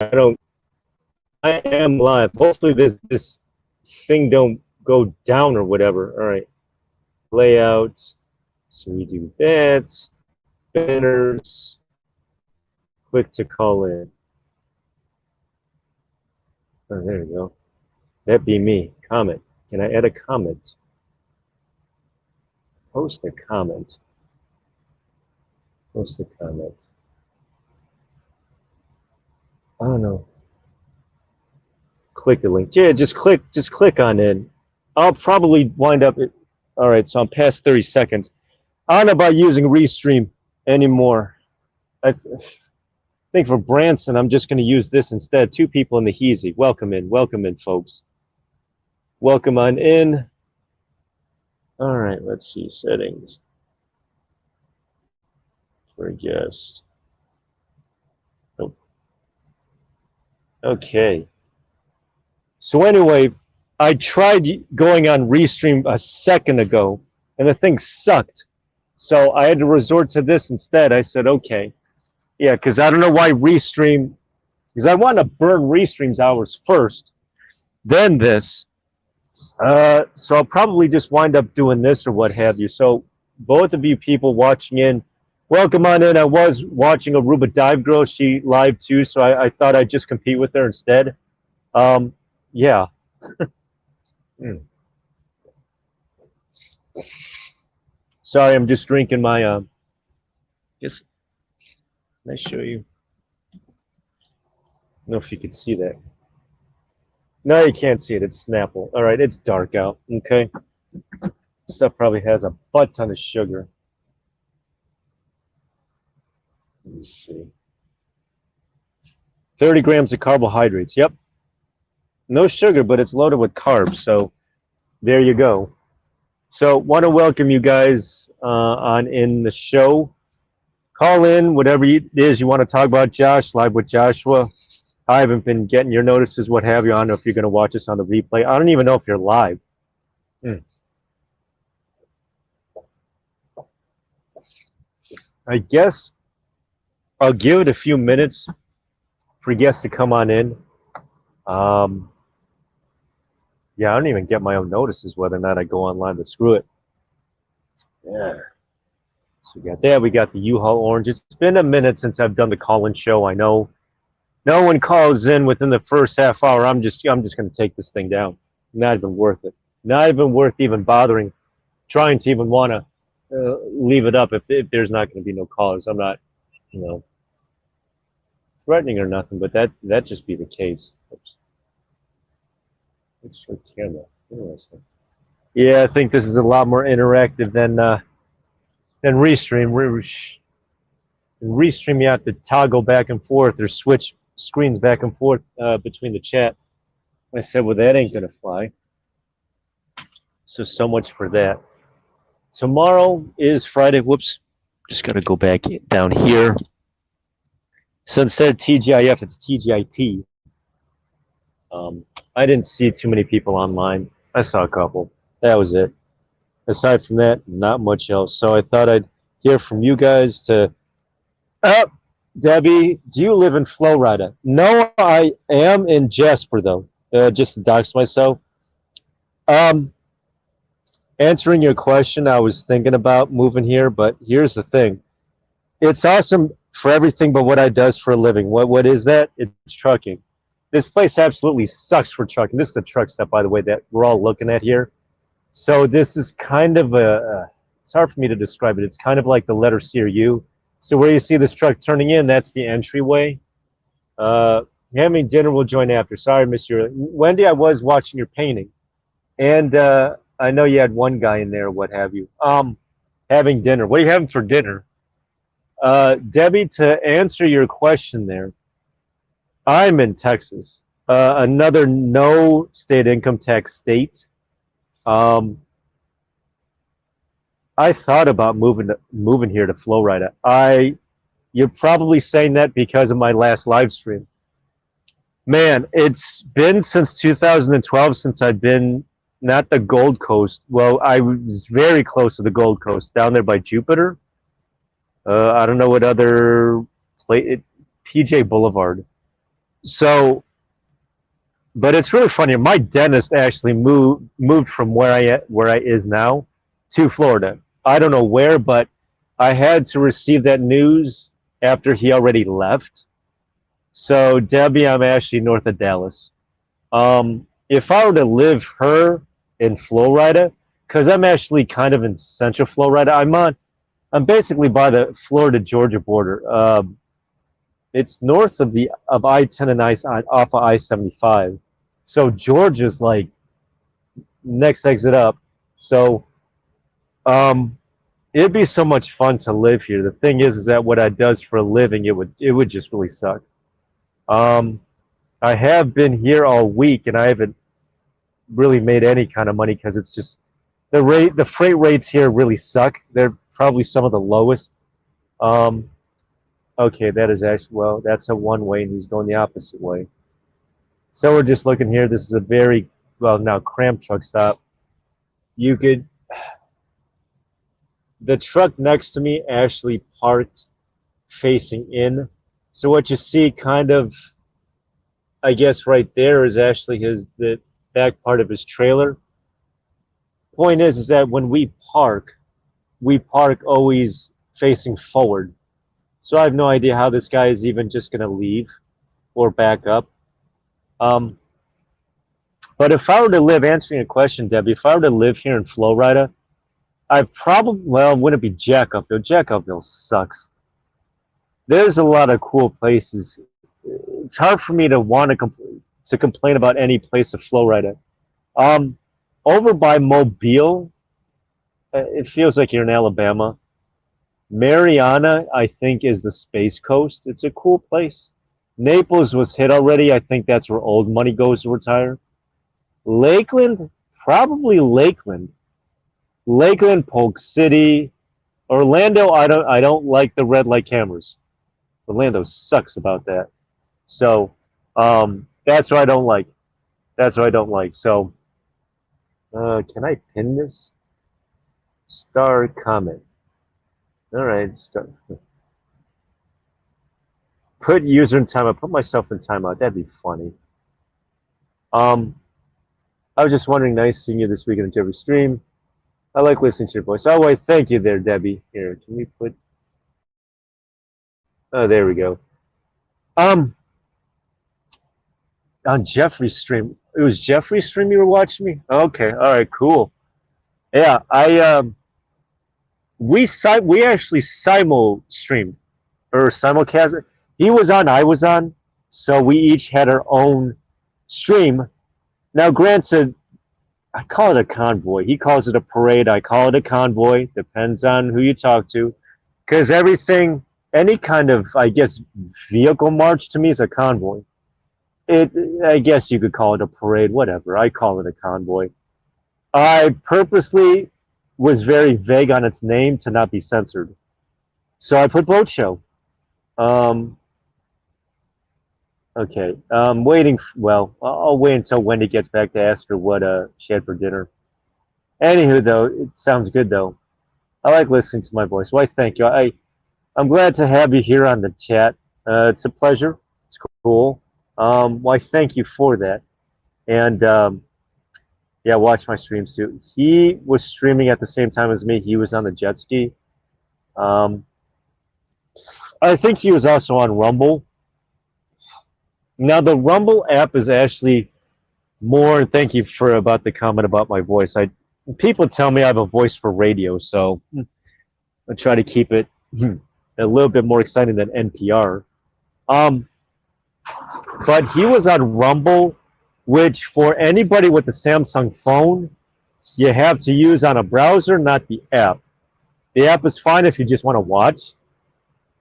I am live. Hopefully this thing don't go down or whatever. All right. Layout. So we do that. Banners. Click to call in. Oh, there you go. That'd be me. Comment. Can I add a comment? Post a comment. Post a comment. I don't know. Click the link. Yeah, just click on it. I'll probably wind up at, all right, so I'm past 30 seconds. I don't know about using Restream anymore. I think for Branson, I'm just going to use this instead. 2 people in the Heezy. Welcome in, folks. Welcome on in. All right, let's see, settings. For guests. Nope. Okay. So anyway, I tried going on Restream a second ago, and the thing sucked. So I had to resort to this instead. I said, okay. Yeah, because I don't know why Restream, because I want to burn Restream's hours first, then this. So I'll probably just wind up doing this or what have you. So both of you people watching in, welcome on in. I was watching ArubaDiveGirl. She live too, so I thought I'd just compete with her instead. Yeah. Sorry, I'm just drinking my, just, can I show you? I don't know if you can see that. No, you can't see it. It's Snapple. All right, it's dark out. Okay. Stuff probably has a butt ton of sugar. Let me see. 30 grams of carbohydrates. Yep. No sugar, but it's loaded with carbs. So there you go. So want to welcome you guys on in the show. Call in, whatever it is you want to talk about. Josh, live with Joshua. I haven't been getting your notices, what have you. I don't know if you're going to watch us on the replay. I don't even know if you're live. I guess I'll give it a few minutes for guests to come on in. Yeah, I don't even get my own notices whether or not I go online, but screw it. Yeah. So we got that. We got the U-Haul orange. It's been a minute since I've done the call-in show. I know. No one calls in within the first half hour. I'm just going to take this thing down. Not even worth it. Not even worth even bothering, trying to even want to leave it up if there's not going to be no callers. I'm not, threatening or nothing, but that just be the case. Oops. It's your camera. Interesting. Yeah, I think this is a lot more interactive than Restream. In Restream, you have to toggle back and forth or switch screens back and forth between the chat. I said, well, that ain't gonna fly. So much for that. Tomorrow is Friday. Whoops, just gotta go back down here. So instead of TGIF, it's TGIT. I didn't see too many people online. I saw a couple. That was it. Aside from that, not much else. So I thought I'd hear from you guys to. Debbie, do you live in Florida? No, I am in Jasper though. Just to dox myself. Answering your question, I was thinking about moving here, but here's the thing. It's awesome for everything but what I does for a living. What is that? It's trucking. This place absolutely sucks for trucking. This is a truck stop, by the way, that we're all looking at here. So this is kind of it's hard for me to describe it. It's kind of like the letter C or U. So where you see this truck turning in, that's the entryway. Having dinner, we'll join after. Sorry, Mr. Wendy, I was watching your painting. And I know you had one guy in there, what have you. Having dinner. What are you having for dinner? Debbie, to answer your question there, I'm in Texas, another no state income tax state. I thought about moving here to Florida. You're probably saying that because of my last live stream. Man, it's been since 2012 since I've been, not the Gold Coast. Well, I was very close to the Gold Coast, down there by Jupiter. I don't know what other place, PJ Boulevard. So, but it's really funny. My dentist actually moved from where I is now to Florida. I don't know where, but I had to receive that news after he already left. So, Debbie, I'm actually north of Dallas. If I were to live her in Florida, because I'm actually kind of in central Florida, I'm basically by the Florida Georgia border. It's north of I-10 and off of I-75. So Georgia's like next exit up. So um, it'd be so much fun to live here. The thing is that what I does for a living, it would just really suck. Um, I have been here all week and I haven't really made any kind of money because it's just the freight rates here really suck. They're probably some of the lowest. Um, okay, that is actually, well, that's a one way and he's going the opposite way. So we're just looking here. This is a very, well, now cramped truck stop. You could, the truck next to me actually parked facing in. So what you see kind of, I guess right there is actually the back part of his trailer. Point is that when we park always facing forward. So I have no idea how this guy is even just going to leave or back up. Um, but if I were to live, answering a question, Debbie, if I were to live here in Florida, I probably, well, wouldn't it be Jacksonville? Jacksonville sucks. There's a lot of cool places. It's hard for me to want to complain about any place of Florida. Um, over by Mobile, it feels like you're in Alabama. Mariana, I think, is the Space Coast. It's a cool place. Naples was hit already. I think that's where old money goes to retire. Lakeland, probably Lakeland. Lakeland, Polk City, Orlando. I don't like the red light cameras. Orlando sucks about that. So that's what I don't like. That's what I don't like. So can I pin this? Star comment. All right. Put user in timeout. Put myself in timeout. That'd be funny. I was just wondering, nice seeing you this weekend at every stream. I like listening to your voice. Oh, wait, thank you there, Debbie. Here, can we put... Oh, there we go. On Jeffrey's stream. It was Jeffrey's stream you were watching me? Okay, all right, cool. Yeah, we actually simul streamed or simulcast. He was on, I was on, so we each had our own stream. Now, granted, I call it a convoy. He calls it a parade. I call it a convoy. Depends on who you talk to, because everything, any kind of, I guess, vehicle march to me is a convoy. I guess you could call it a parade, whatever. I call it a convoy. I purposely was very vague on its name to not be censored. So I put boat show. Okay, waiting. Well, I'll wait until Wendy gets back to ask her what she had for dinner. Anywho, though, it sounds good, though. I like listening to my voice. Why, thank you. I'm glad to have you here on the chat. It's a pleasure. It's cool. Why, thank you for that. And yeah, watch my streams too. He was streaming at the same time as me. He was on the jet ski. I think he was also on Rumble. Now, the Rumble app is actually more, and thank you for about the comment about my voice. People tell me I have a voice for radio, so I try to keep it a little bit more exciting than NPR. But he was on Rumble, which for anybody with the Samsung phone, you have to use on a browser, not the app. The app is fine if you just want to watch,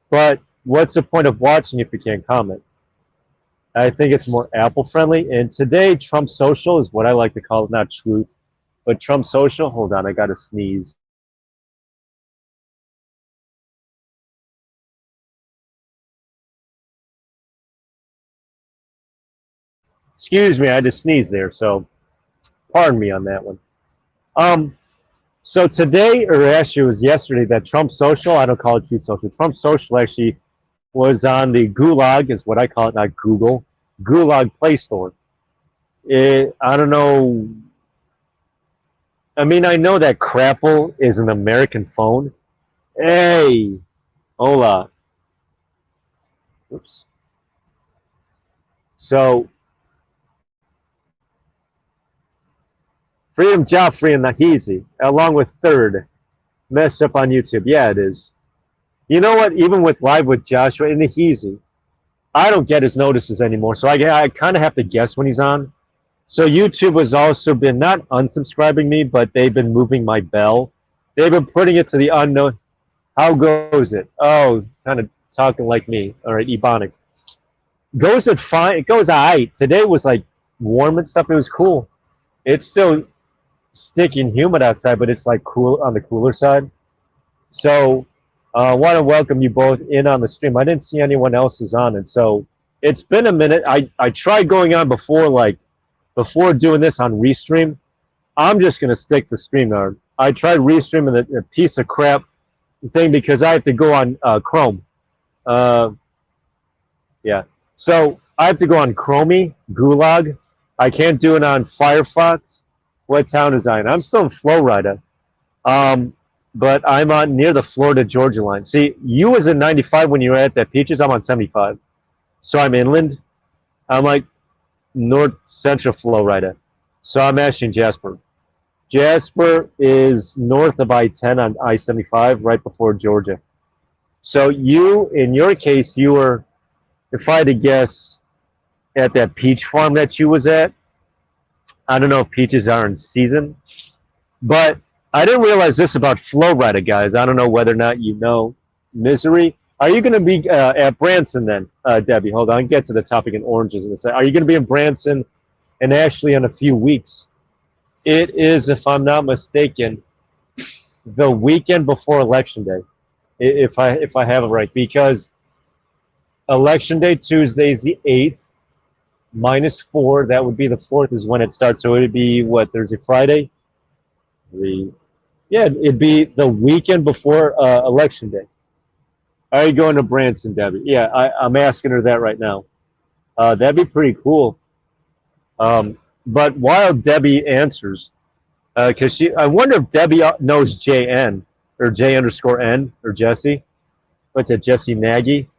but what's the point of watching if you can't comment? I think it's more Apple friendly. And today, Trump Social is what I like to call it, not Truth, but Trump Social. Hold on, I got to sneeze. Excuse me, I just sneezed there, so pardon me on that one. So today, or actually it was yesterday, that Trump Social, I don't call it Truth Social, Trump Social actually was on the Gulag, is what I call it, not Google. Gulag Play Store. I don't know. I mean, I know that Crapple is an American phone. Hey, hola. Oops. So, Freedom Joffrey and Nahizi, along with Third, messed up on YouTube. Yeah, it is. You know what? Even with Live with Joshua and Nahizi, I don't get his notices anymore. So I kind of have to guess when he's on. So YouTube has also been not unsubscribing me, but they've been moving my bell. They've been putting it to the unknown. How goes it? Oh, kind of talking like me. All right, Ebonics. Goes it fine? It goes alright. Today was like warm and stuff. It was cool. It's still sticky and humid outside, but it's like cool on the cooler side. So I want to welcome you both in on the stream. I didn't see anyone else's on, and so it's been a minute. I tried going on before, like before doing this on Restream. I'm just gonna stick to StreamYard. I tried Restream and a piece of crap thing because I have to go on Chrome. Uh, yeah, so I have to go on Chromie, Gulag. I can't do it on Firefox. What town is I in? I'm still in Florida. But I'm on near the Florida Georgia line. See, you was in 95 when you were at that Peaches. I'm on 75, so I'm inland. I'm like north central Florida, so I'm actually in Jasper. Jasper is north of I-10 on I-75, right before Georgia. So you, in your case, you were, if I had to guess, at that peach farm that you was at. I don't know if peaches are in season, but I didn't realize this about Flowrider, guys. I don't know whether or not you know Misery. Are you going to be at Branson then, Debbie? Hold on, get to the topic in oranges in a second. Are you going to be in Branson and Ashley in a few weeks? It is, if I'm not mistaken, the weekend before Election Day, if I have it right, because Election Day Tuesday is the 8th, -4. That would be the 4th is when it starts. So it'd be what, Thursday, Friday? Yeah, it'd be the weekend before Election Day. Are you going to Branson, Debbie? Yeah, I'm asking her that right now. That'd be pretty cool. But while Debbie answers, because I wonder if Debbie knows JN or J_N or Jesse. What's it, Jesse Nagy?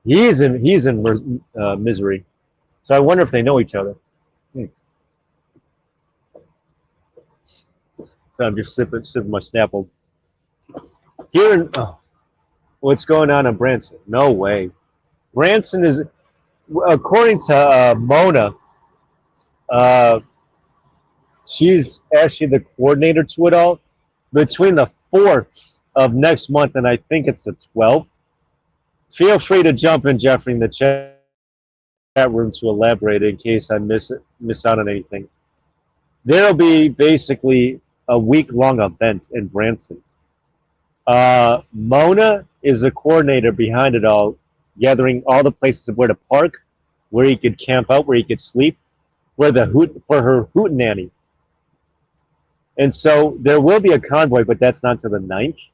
He's in Misery, so I wonder if they know each other. So I'm just sipping my Snapple. Here in, what's going on in Branson? No way. Branson is, according to Mona, she's actually the coordinator to it all. Between the 4th of next month and I think it's the 12th. Feel free to jump in, Jeffrey, in the chat room to elaborate in case I miss out on anything. There'll be basically a week-long event in Branson. Mona is the coordinator behind it all, gathering all the places where to park, where you could camp out, where you could sleep, for her hootenanny. And so there will be a convoy, but that's not to the 9th.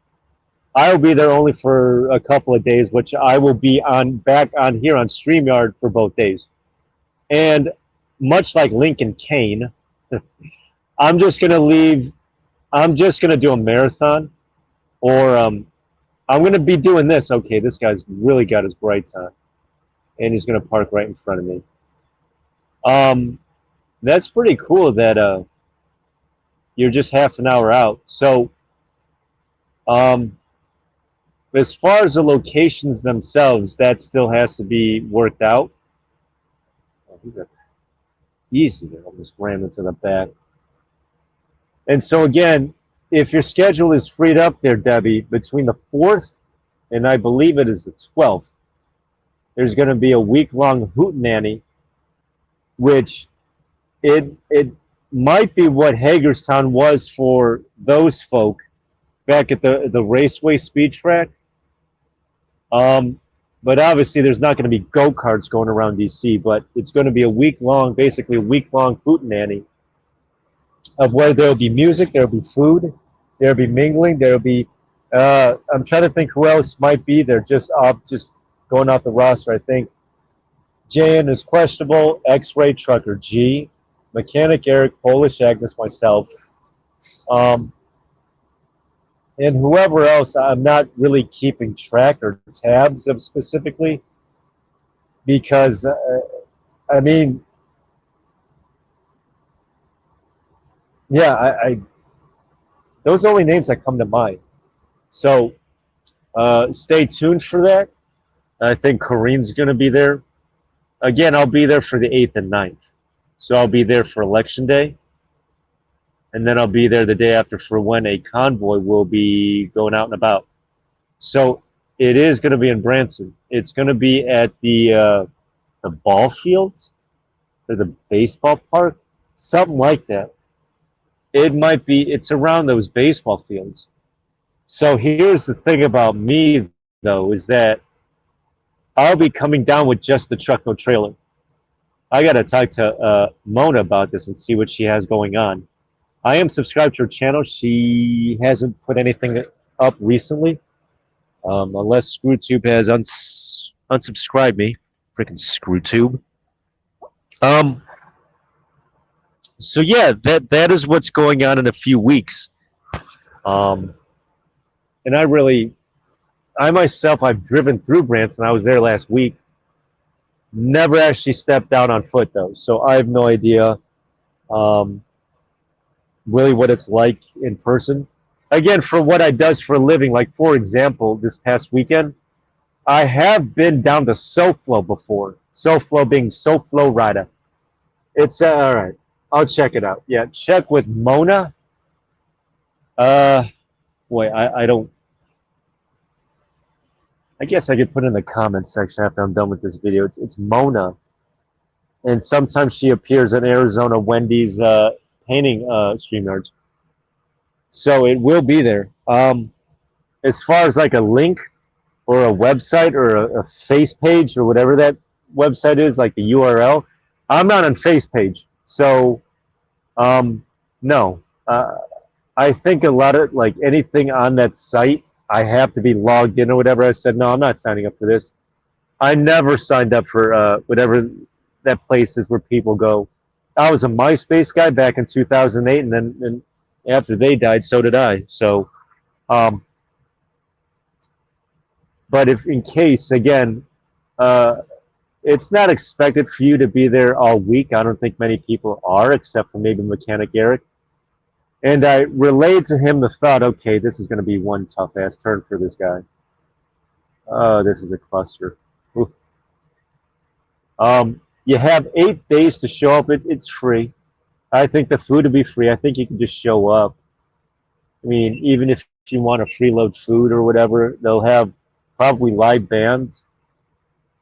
I will be there only for a couple of days, which I will be back on here on StreamYard for both days. And much like Lincoln Kane, I'm just gonna leave. I'm just gonna do a marathon, or I'm gonna be doing this. Okay, this guy's really got his brights on, and he's gonna park right in front of me. That's pretty cool that you're just half an hour out. So, as far as the locations themselves, that still has to be worked out. Easy, I'll just ram into the back. And so again, if your schedule is freed up there, Debbie, between the 4th and I believe it is the 12th, there's going to be a week-long hootenanny, which it might be what Hagerstown was for those folk back at the Raceway Speed Track. But obviously there's not going to be go-karts going around DC, but it's going to be a week-long, basically a week-long hootenanny of where there'll be music, there'll be food, there'll be mingling, there'll be, I'm trying to think who else might be there, just going off the roster, I think. JN is questionable. X-ray trucker G. Mechanic Eric, Polish Agnes, myself. Um, and whoever else, I'm not really keeping track or tabs of specifically because, I mean, yeah, those are only names that come to mind. So stay tuned for that. I think Kareem's going to be there. Again, I'll be there for the 8th and 9th. So I'll be there for Election Day. And then I'll be there the day after for when a convoy will be going out and about. So it is going to be in Branson. It's going to be at the ball fields or the baseball park, something like that. It might be, it's around those baseball fields. So here's the thing about me, though, is that I'll be coming down with just the truck, no trailer. I got to talk to Mona about this and see what she has going on. I am subscribed to her channel. She hasn't put anything up recently, unless ScrewTube has unsubscribed me. Freaking ScrewTube. So yeah, that is what's going on in a few weeks. And I myself, I've driven through Branson. I was there last week. Never actually stepped out on foot though, so I have no idea really what it's like in person. Again, for what I does for a living, like for example, this past weekend, I have been down to SoFlo before. SoFlo being SoFlo Rider. It's all right. I'll check it out. Yeah, check with Mona. Wait, I don't. I guess I could put it in the comments section after I'm done with this video. It's Mona, and sometimes she appears in Arizona Wendy's painting StreamYards. So it will be there. As far as like a link or a website or a face page or whatever that website is, like the URL, I'm not on face page. So no. I think a lot of like anything on that site, I have to be logged in or whatever. I said, no, I'm not signing up for this. I never signed up for whatever that place is where people go. I was a MySpace guy back in 2008, and then after they died, so did I. So, but if in case, again, it's not expected for you to be there all week. I don't think many people are, except for maybe Mechanic Eric. And I relayed to him the thought, okay, this is going to be one tough-ass turn for this guy. Oh, this is a cluster. You have 8 days to show up. It's free. I think the food will be free. I think you can just show up. I mean, even if you want to freeload food or whatever, they'll have probably live bands.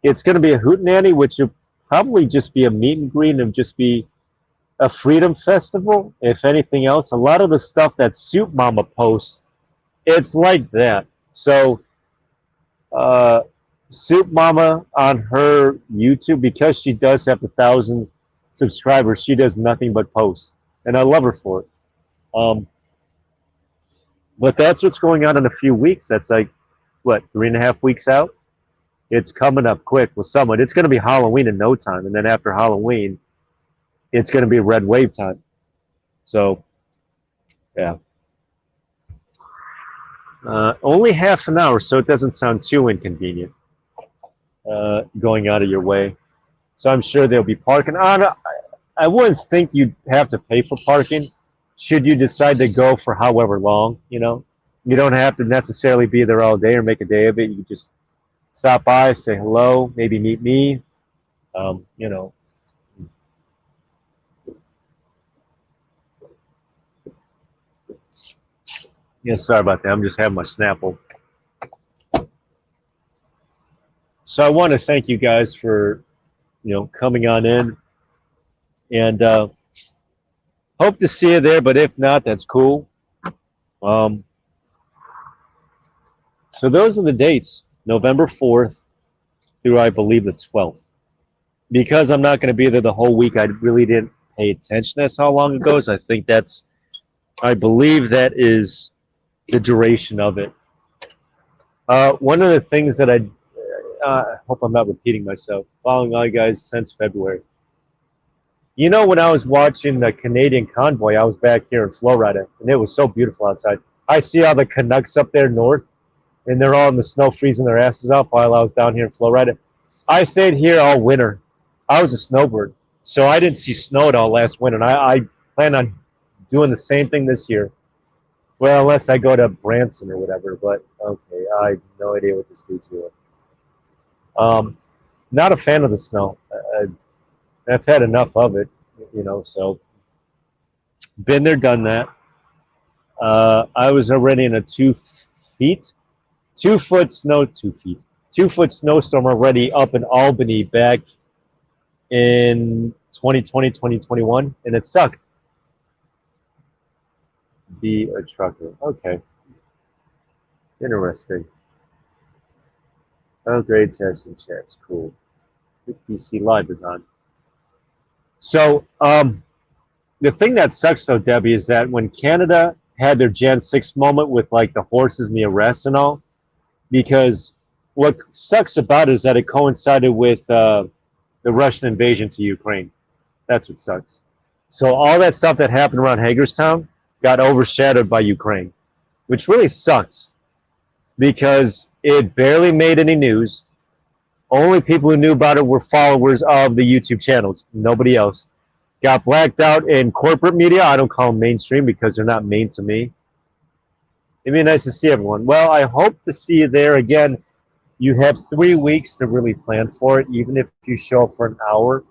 It's going to be a hootenanny, which will probably just be a meet and greet and just be a freedom festival. If anything else, a lot of the stuff that Soup Mama posts, it's like that. So Soup Mama on her YouTube, because she does have 1,000 subscribers, she does nothing but posts, and I love her for it. But that's what's going on in a few weeks. That's like, what, 3.5 weeks out? It's coming up quick with someone. It's going to be Halloween in no time, and then after Halloween, it's going to be red wave time. So, yeah. Only half an hour, so it doesn't sound too inconvenient going out of your way. So I'm sure there'll be parking. I wouldn't think you'd have to pay for parking should you decide to go for however long, you know. You don't have to necessarily be there all day or make a day of it. You just stop by, say hello, maybe meet me, you know. Yeah, sorry about that. I'm just having my Snapple. So I want to thank you guys for, you know, coming on in, and hope to see you there. But if not, that's cool. So those are the dates: November 4th through, I believe, the 12th. Because I'm not going to be there the whole week, I really didn't pay attention. That's how long it goes. I think that's, I believe that is the duration of it. One of the things that I hope I'm not repeating myself. Following all you guys since February. You know, when I was watching the Canadian convoy, I was back here in Florida, and it was so beautiful outside. I see all the Canucks up there north, and they're all in the snow freezing their asses off while I was down here in Florida. I stayed here all winter. I was a snowbird, so I didn't see snow at all last winter, and I plan on doing the same thing this year. Well, unless I go to Branson or whatever, but okay, I have no idea what this dude's doing. Not a fan of the snow. I've had enough of it, you know, so been there, done that. I was already in a 2 foot snowstorm already up in Albany back in 2020, 2021, and it sucked. Be a trucker. Okay. Interesting. Oh, grade tests and chats. Cool. PC Live is on. So, the thing that sucks though, Debbie, is that when Canada had their Jan 6 moment with like the horses and the arrests and all, because what sucks about it is that it coincided with the Russian invasion to Ukraine. That's what sucks. So all that stuff that happened around Hagerstown got overshadowed by Ukraine, which really sucks because it barely made any news. Only people who knew about it were followers of the YouTube channels, nobody else. Got blacked out in corporate media. I don't call them mainstream because they're not main to me. It'd be nice to see everyone. Well, I hope to see you there again. You have 3 weeks to really plan for it, even if you show up for an hour.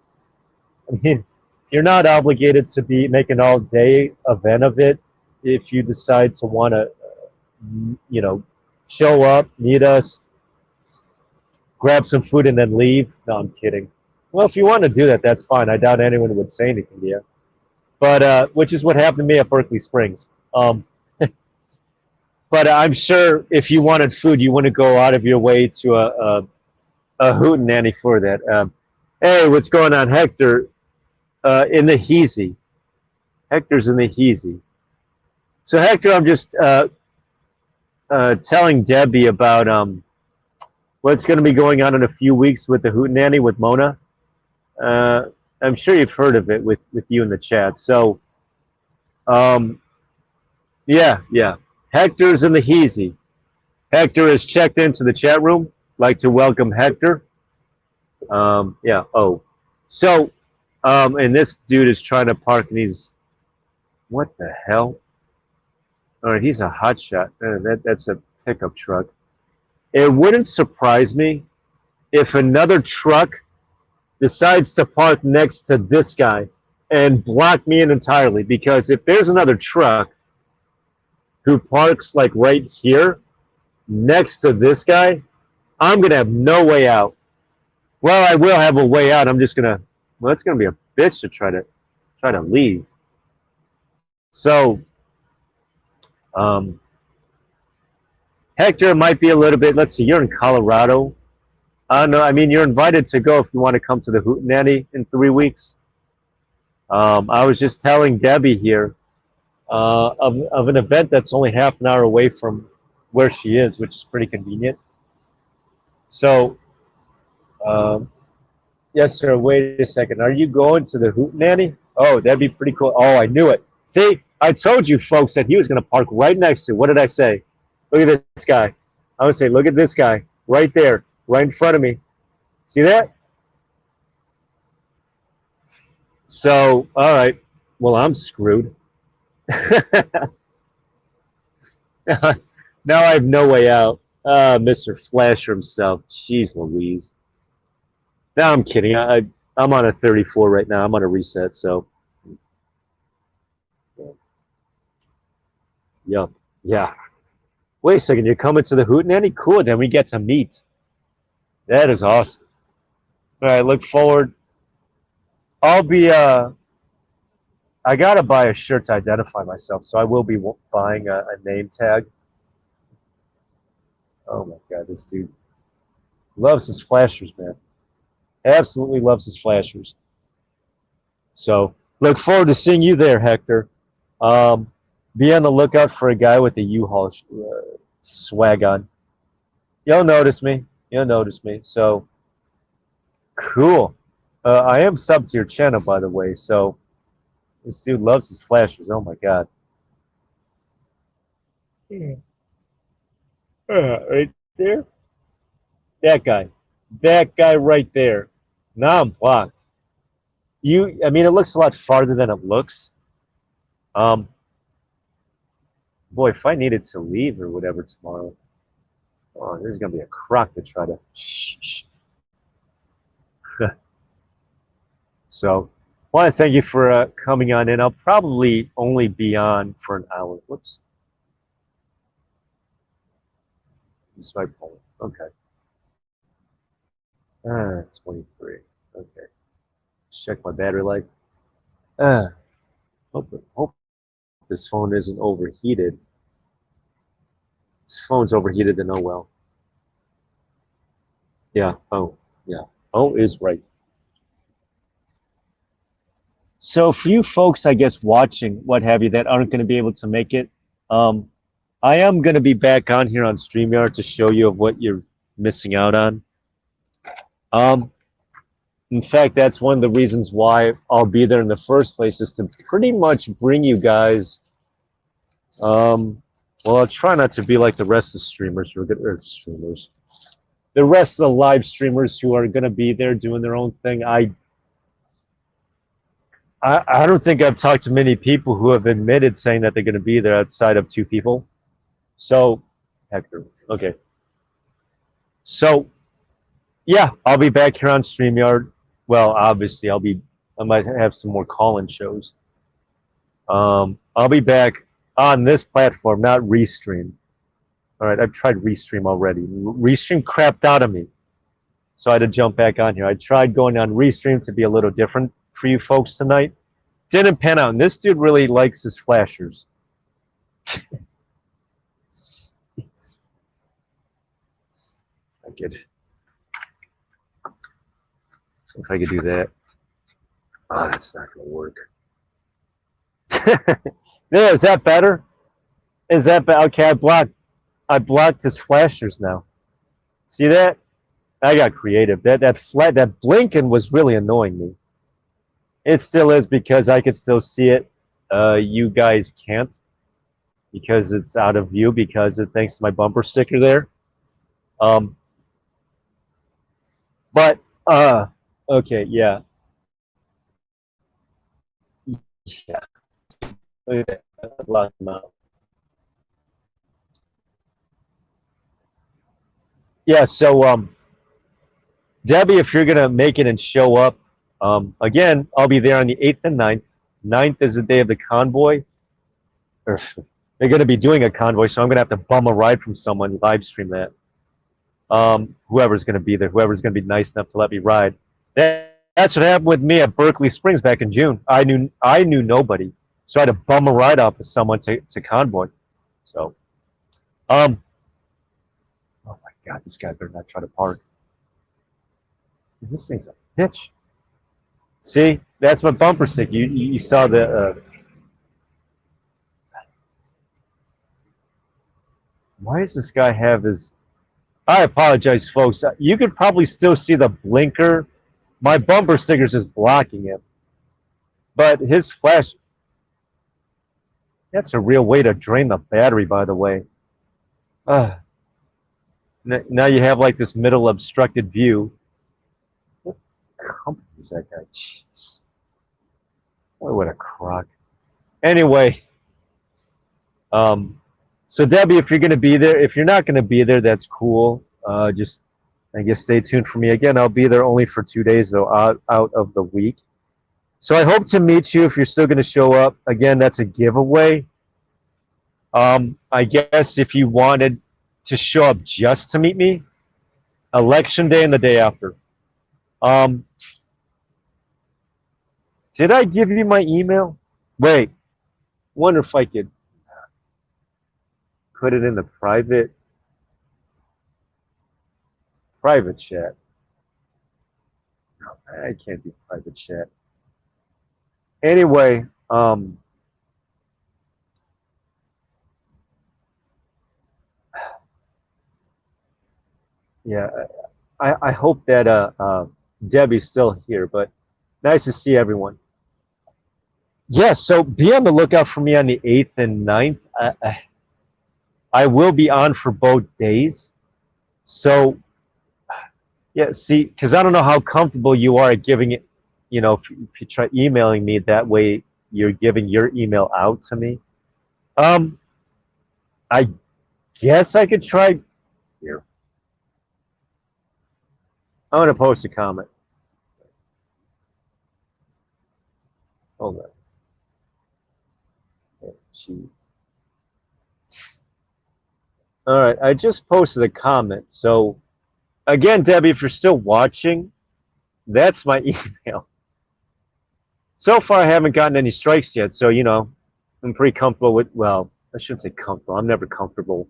I mean, you're not obligated to make an all-day event of it. If you decide to want to, you know, show up, meet us, grab some food, and then leave. No, I'm kidding. Well, if you want to do that, that's fine. I doubt anyone would say anything to you. But, which is what happened to me at Berkeley Springs. But I'm sure if you wanted food, you wouldn't go out of your way to a hootenanny for that. Hey, what's going on, Hector? In the Heezy. Hector's in the Heezy. So, Hector, I'm just telling Debbie about what's going to be going on in a few weeks with the hootenanny with Mona. I'm sure you've heard of it with you in the chat. So, yeah. Hector's in the Heezy. Hector has checked into the chat room. Like to welcome Hector. Yeah. Oh, so, and this dude is trying to park in these. What the hell? All right, he's a hotshot. That's a pickup truck. It wouldn't surprise me if another truck decides to park next to this guy and block me in entirely, because if there's another truck who parks like right here next to this guy, I'm gonna have no way out. Well, I will have a way out. I'm just gonna, well, it's gonna be a bitch to try to leave. So Hector might be a little bit, let's see, you're in Colorado. I don't know, I mean, you're invited to go if you want to come to the hootenanny in 3 weeks. I was just telling Debbie here of an event that's only half an hour away from where she is, which is pretty convenient. So, yes, sir, wait a second. Are you going to the hootenanny? Oh, that'd be pretty cool. Oh, I knew it. See, I told you folks that he was going to park right next to, what did I say? Look at this guy. I would say, look at this guy right there, right in front of me. See that? So, all right. Well, I'm screwed. Now I have no way out. Mr. Flasher himself. Jeez Louise. No, I'm kidding. I'm on a 34 right now. I'm on a reset, so. Yup. Yeah. Wait a second. You're coming to the hootenanny? Cool. Then we get to meet. That is awesome. All right. Look forward. I'll be, I got to buy a shirt to identify myself, so I will be buying a name tag. Oh, my God. This dude loves his flashers, man. Absolutely loves his flashers. So look forward to seeing you there, Hector. Be on the lookout for a guy with a U-Haul swag on. You'll notice me. You'll notice me. So cool. I am subbed to your channel, by the way. So this dude loves his flashes. Oh my god. Right there. That guy. That guy right there. Now I'm blocked. I mean, it looks a lot farther than it looks. Um, boy, if I needed to leave or whatever tomorrow, oh, this is gonna be a crock to try to. Shh. So, I want to thank you for coming on in. I'll probably only be on for an hour. Whoops. Swipe home. Okay. 23. Okay. Check my battery life. Uh, hope this phone isn't overheated. This phone's overheated, then oh well. Yeah. Oh, yeah. Oh is right. So for you folks, I guess, watching, what have you, that aren't going to be able to make it, um, I am going to be back on here on StreamYard to show you of what you're missing out on. Um, in fact, that's one of the reasons why I'll be there in the first place, is to pretty much bring you guys. Well, I'll try not to be like the rest of the streamers who are good, or streamers. The rest of the live streamers who are going to be there doing their own thing. I don't think I've talked to many people who have admitted saying that they're going to be there outside of 2 people. So, Hector, okay. So, yeah, I'll be back here on StreamYard. Well, obviously, I might have some more call-in shows. I'll be back on this platform, not Restream. All right, I've tried Restream already. Restream crapped out of me, so I had to jump back on here. I tried going on Restream to be a little different for you folks tonight. Didn't pan out, and this dude really likes his flashers. If I could do that. Oh, that's not going to work. Yeah, is that better? Is that better? Okay, I blocked his flashers now. See that? I got creative. That blinking was really annoying me. It still is, because I could still see it. You guys can't, because it's out of view, because it thanks to my bumper sticker there. But okay, yeah. Yeah. Okay, I blocked them out. Yeah, so Debbie, if you're gonna make it and show up, again, I'll be there on the 8th and 9th. 9th is the day of the convoy. Or, they're gonna be doing a convoy, so I'm gonna have to bum a ride from someone, live stream that. Whoever's gonna be there, whoever's gonna be nice enough to let me ride. That's what happened with me at Berkeley Springs back in June. I knew nobody, so I had to bum a ride off of someone to convoy. So, oh my God, this guy better not try to park. This thing's a bitch. See, that's my bumper stick. You saw the. Why does this guy have his? I apologize, folks. You could probably still see the blinker. My bumper sticker's just blocking him. But his flash. That's a real way to drain the battery, by the way. Now you have like this middle obstructed view. What company is that guy? Jeez. Boy, what a crock. Anyway, so Debbie, if you're going to be there, if you're not going to be there, that's cool. Just, I guess, stay tuned for me. Again, I'll be there only for 2 days, though, out of the week. So I hope to meet you if you're still going to show up. Again, that's a giveaway. I guess if you wanted to show up just to meet me, Election Day and the day after. Did I give you my email? Wait, wonder if I could put it in the private chat. No, I can't do private chat. Anyway, Yeah, I hope that Debbie's still here, but nice to see everyone. Yeah, so be on the lookout for me on the 8th and 9th. I will be on for both days. So, yeah, see, because I don't know how comfortable you are at giving it, if you try emailing me that way, you're giving your email out to me. Um, I guess I could try here. I'm going to post a comment. Hold on. Gee. All right, I just posted a comment. So, again, Debbie, if you're still watching, that's my email. So far, I haven't gotten any strikes yet. So, I'm pretty comfortable with, well, I shouldn't say comfortable. I'm never comfortable.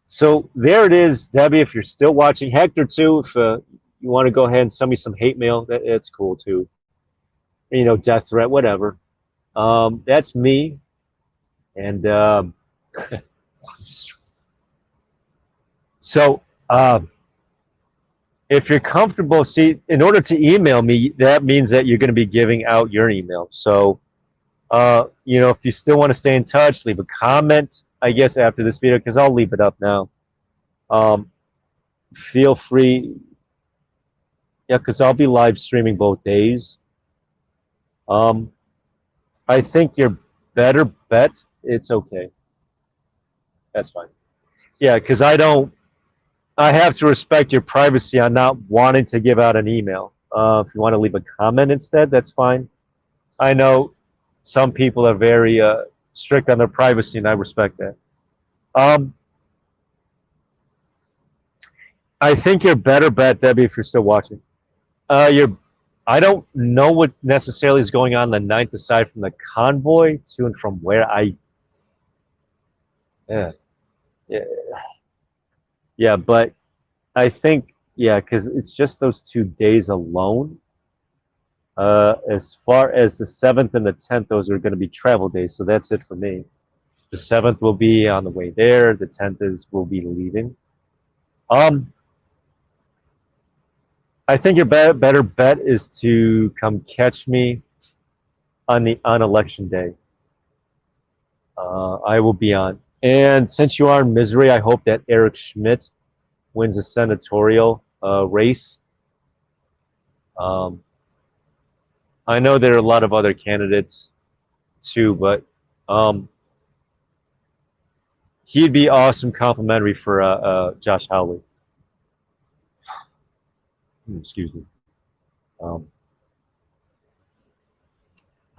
So there it is, Debbie, if you're still watching. Hector, too, if you want to go ahead and send me some hate mail, that's cool, too. Death threat, whatever. That's me. And so if you're comfortable, see, in order to email me, that means that you're going to be giving out your email. So, if you still want to stay in touch, leave a comment, I guess, after this video, because I'll leave it up now. Feel free. Yeah, because I'll be live streaming both days. I think your better bet, it's okay. That's fine. Yeah, because I have to respect your privacy on not wanting to give out an email. If you want to leave a comment instead, that's fine. I know some people are very strict on their privacy, and I respect that. I think your better bet, Debbie, if you're still watching. I don't know what necessarily is going on the 9th, aside from the convoy to and from where yeah, yeah, yeah, but I think, yeah, because it's just those 2 days alone. As far as the 7th and the 10th, those are going to be travel days, so that's it for me. The 7th will be on the way there. The 10th will be leaving. I think your better bet is to come catch me on election day. I will be on. And since you are in misery, I hope that Eric Schmidt wins a senatorial race. I know there are a lot of other candidates too, but he'd be awesome complimentary for Josh Hawley. Excuse me.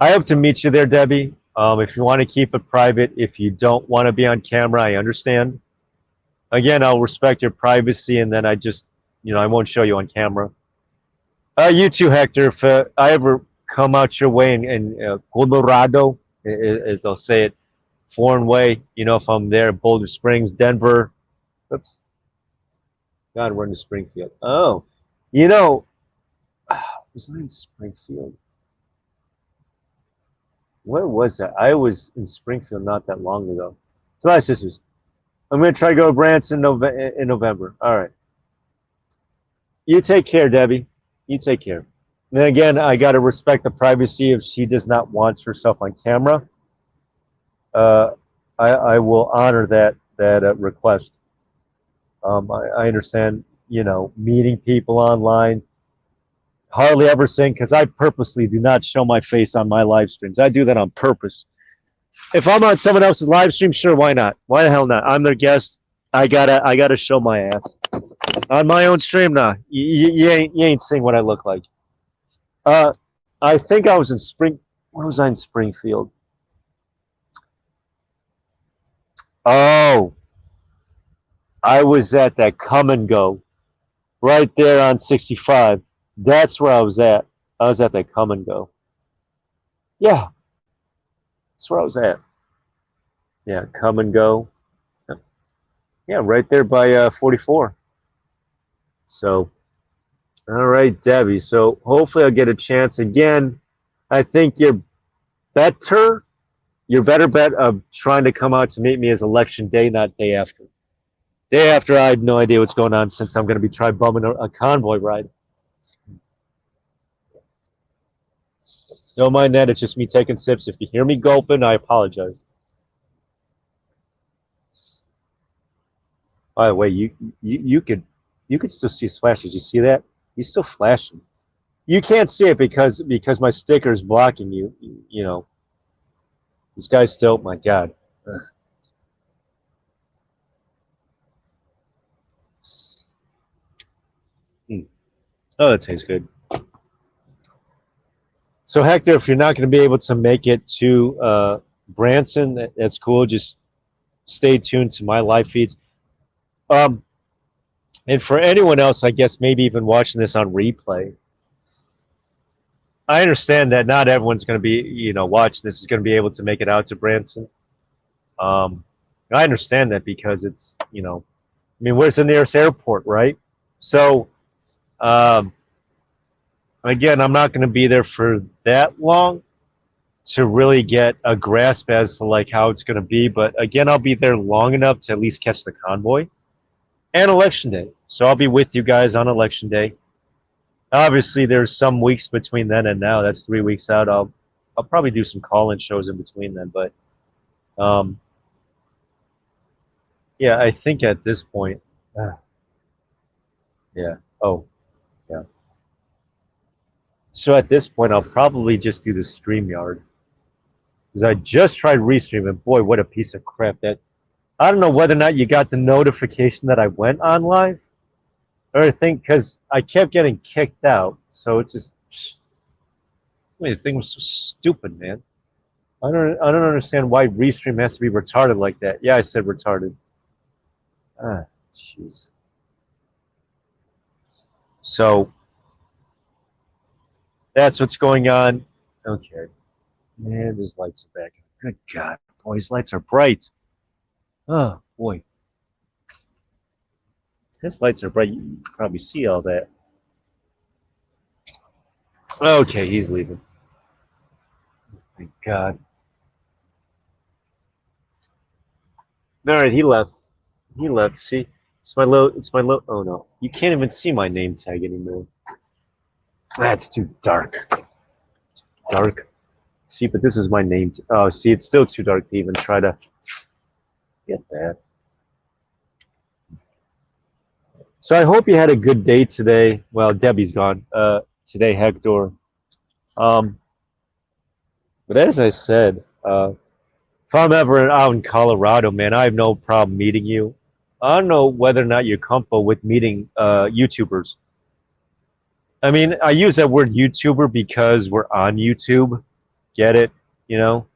I hope to meet you there, Debbie. If you want to keep it private, if you don't want to be on camera, I understand. Again, I'll respect your privacy, and then I just, I won't show you on camera. You too, Hector. If I ever come out your way in Colorado, as I'll say it, foreign way, if I'm there, Boulder Springs, Denver. Oops. God, we're in Springfield. Oh, was I in Springfield? Where was that? I was in Springfield not that long ago. So, my sisters, I'm going to try to go to Branson in November. All right. You take care, Debbie. You take care. And then again, I got to respect the privacy if she does not want herself on camera. I will honor that request. I understand, meeting people online. Hardly ever sing, because I purposely do not show my face on my live streams. I do that on purpose. If I'm on someone else's live stream, sure, why not? Why the hell not? I'm their guest. I gotta show my ass on my own stream. Nah, you ain't seeing what I look like. I think I was in Where was I in Springfield? Oh, I was at that Come and Go, right there on 65. That's where I was at. I was at that Come and Go. Yeah, that's where I was at. Yeah, Come and Go. Yeah, right there by 44. So, all right, Debbie. So hopefully I'll get a chance again. I think your better bet of trying to come out to meet me is election day, not day after. Day after, I have no idea what's going on since I'm going to be try bumming a convoy ride. Don't mind that. It's just me taking sips. If you hear me gulping, I apologize. By the way, you could still see his flashes. You see that? He's still flashing. You can't see it because my sticker is blocking you. You know, this guy's still. My God. Mm. Oh, that tastes good. So Hector, if you're not going to be able to make it to Branson, that's cool. Just stay tuned to my live feeds. Um, and for anyone else, I guess maybe even watching this on replay, I understand that not everyone's going to be, watching this is going to be able to make it out to Branson. Um, I understand that because it's, I mean, where's the nearest airport, right? So, um, again, I'm not going to be there for that long to really get a grasp as to like how it's going to be. But again, I'll be there long enough to at least catch the convoy and election day. So I'll be with you guys on election day. Obviously, there's some weeks between then and now. That's 3 weeks out. I'll probably do some call-in shows in between then. But um, yeah, I think at this point, yeah. Oh, yeah. So at this point, I'll probably just do the StreamYard because I just tried Restream, boy, what a piece of crap that. I don't know whether or not you got the notification that I went on live, or I think because I kept getting kicked out. So it's just, I mean, the thing was so stupid, man. I don't understand why Restream has to be retarded like that. Yeah, I said retarded. Ah, jeez. So that's what's going on. Okay. Man, these lights are back. Good God, boy, these lights are bright. Oh, boy. His lights are bright. You can probably see all that. Okay, he's leaving. Thank God. All right, he left. He left. See, it's my low. It's my low. Oh no, you can't even see my name tag anymore. That's too dark. Dark. See, but this is my name. Oh, see, it's still too dark to even try to get that. So I hope you had a good day today. Well, Debbie's gone. Today, Hector. Um, but as I said, if I'm ever out in Colorado, man, I have no problem meeting you. I don't know whether or not you're comfortable with meeting YouTubers. I mean, I use that word YouTuber because we're on YouTube. Get it? You know?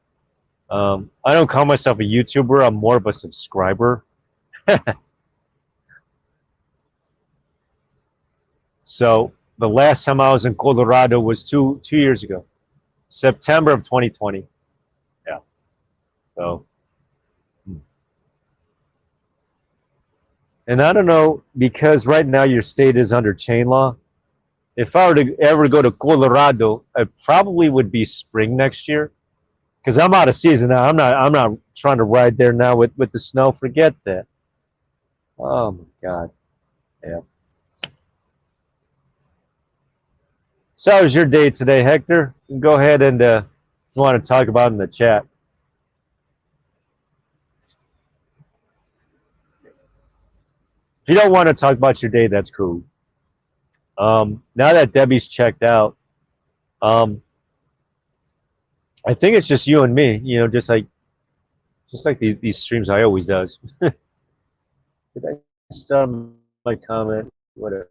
I don't call myself a YouTuber. I'm more of a subscriber. So the last time I was in Colorado was two years ago, September of 2020. Yeah. So, and I don't know because right now your state is under chain law. If I were to ever go to Colorado, it probably would be spring next year because I'm out of season now. I'm not trying to ride there now with the snow. Forget that. Oh my God. Yeah. So how was your day today, Hector? You can go ahead and if you want to talk about it in the chat. If you don't want to talk about your day, that's cool. Now that Debbie's checked out, um, I think it's just you and me. You know, just like these streams I always does. Did I start my comment? Whatever.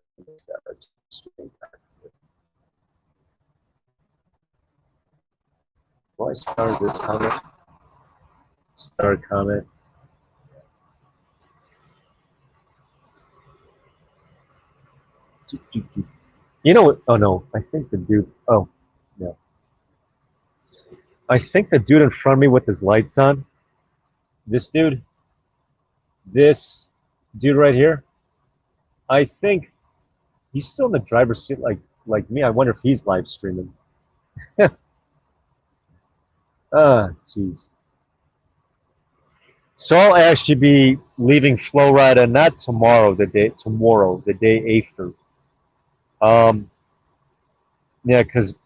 Do I start this comment? Start comment. You know what? Oh no, I think the dude. Oh no, I think the dude in front of me with his lights on. This dude right here. I think he's still in the driver's seat, like me. I wonder if he's live streaming. Ah, jeez. So I'll actually be leaving Florida not tomorrow, the day after. Um, yeah, because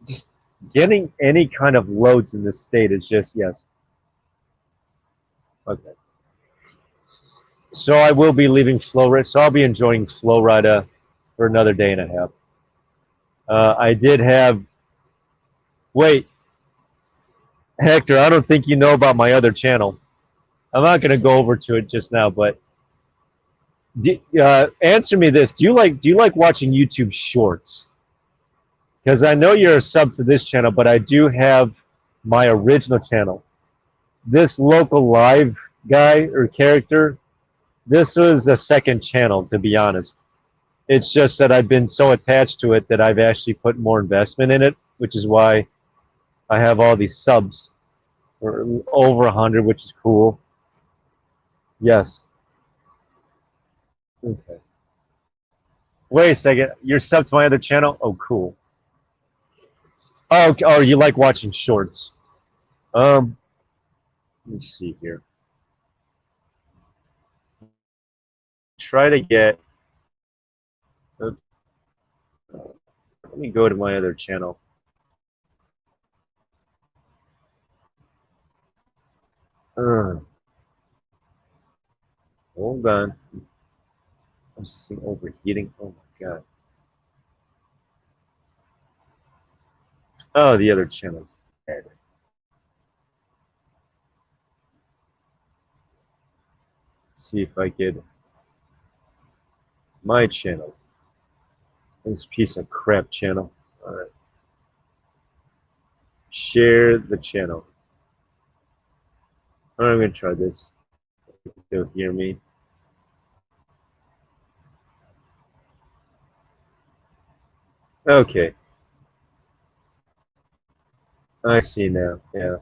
just getting any kind of loads in this state is just yes. Okay. So I will be leaving Florida. So I'll be enjoying Florida for another day and a half. I did have. Wait, Hector. I don't think you know about my other channel. I'm not going to go over to it just now, but answer me this: Do you like watching YouTube Shorts? Because I know you're a sub to this channel, but I do have my original channel. This local live guy or character, this was a second channel, to be honest. It's just that I've been so attached to it that I've actually put more investment in it, which is why I have all these subs, or over 100, which is cool. Yes. Okay. Wait a second. You're sub to my other channel? Oh, cool. Oh, okay. Oh, you like watching shorts? Let me see here. Try to get. Let me go to my other channel. Hold on. I'm just seeing overheating. Oh my god. Oh, the other channel's dead. Let's see if I get my channel. This piece of crap channel. All right. Share the channel. All right, I'm gonna try this. You can still hear me. Okay. I see now. Yeah.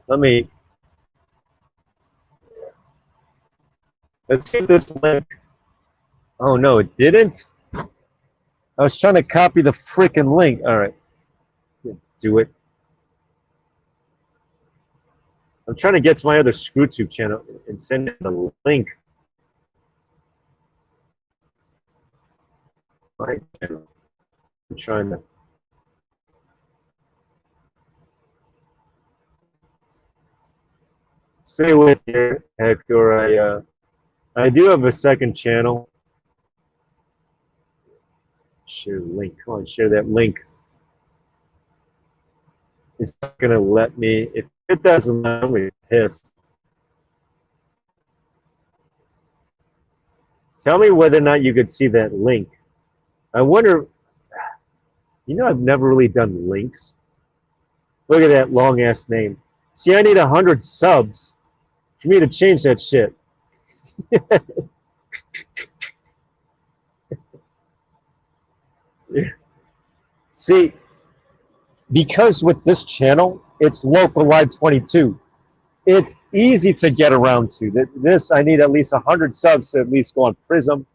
Let's get this link. Oh no, it didn't? I was trying to copy the freaking link. All right. Do it. I'm trying to get to my other ScrewTube channel and send it the link. My channel. I'm trying to. Stay with you, Hector. I do have a second channel. Share the link. Come on, share that link. It's not gonna let me. If it doesn't let me, pissed. Tell me whether or not you could see that link. I wonder. You know, I've never really done links. Look at that long ass name. See, I need 100 subs for me to change that shit. See, because with this channel, it's local live 22. It's easy to get around to. This, I need at least 100 subs to at least go on Prism.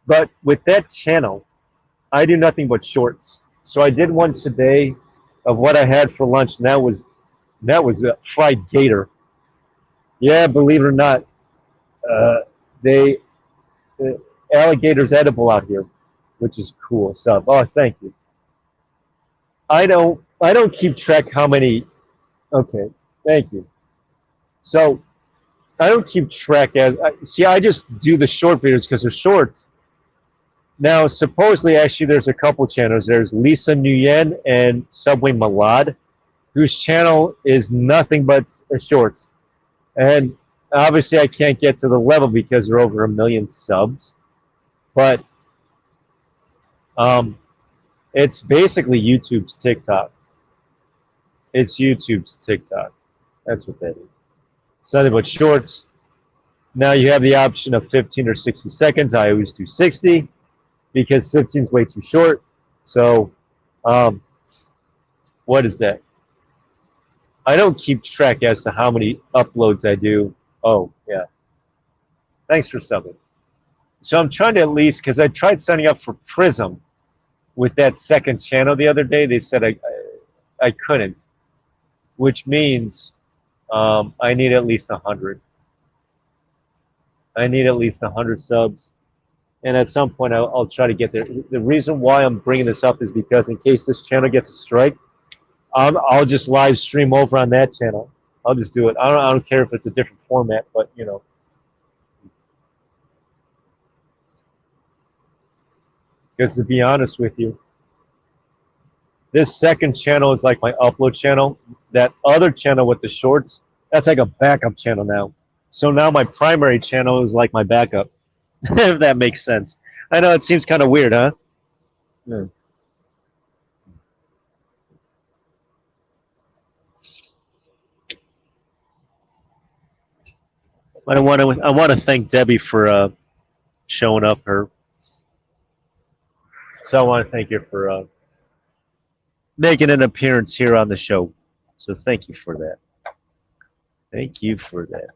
But with that channel, I do nothing but shorts. So I did one today of what I had for lunch, and that was a fried gator. Yeah, believe it or not, they alligator's edible out here, which is cool stuff. Oh, thank you. I don't keep track how many. Okay, thank you. So I don't keep track see. I just do the short videos because they're shorts. Now, supposedly, actually, there's a couple channels. There's Lisa Nguyen and Subway Malad, whose channel is nothing but shorts. And obviously, I can't get to the level because they're over 1 million subs. But it's basically YouTube's TikTok. It's YouTube's TikTok. That's what that is. It's nothing but shorts. Now you have the option of 15 or 60 seconds. I always do 60 because 15 is way too short. So, what is that? I don't keep track as to how many uploads I do. Oh, yeah. Thanks for subbing. So I'm trying to at least, because I tried signing up for Prism with that second channel the other day. They said I couldn't, which means I need at least 100. I need at least 100 subs. And at some point, I'll try to get there. The reason why I'm bringing this up is because in case this channel gets a strike, I'll just live stream over on that channel. I'll just do it. I don't care if it's a different format, but you know. Because to be honest with you, this second channel is like my upload channel. That other channel with the shorts, that's like a backup channel now. So now my primary channel is like my backup, if that makes sense. I know it seems kind of weird, huh? Yeah. I want to thank Debbie for showing up her. So I want to thank you for making an appearance here on the show. So thank you for that. Thank you for that.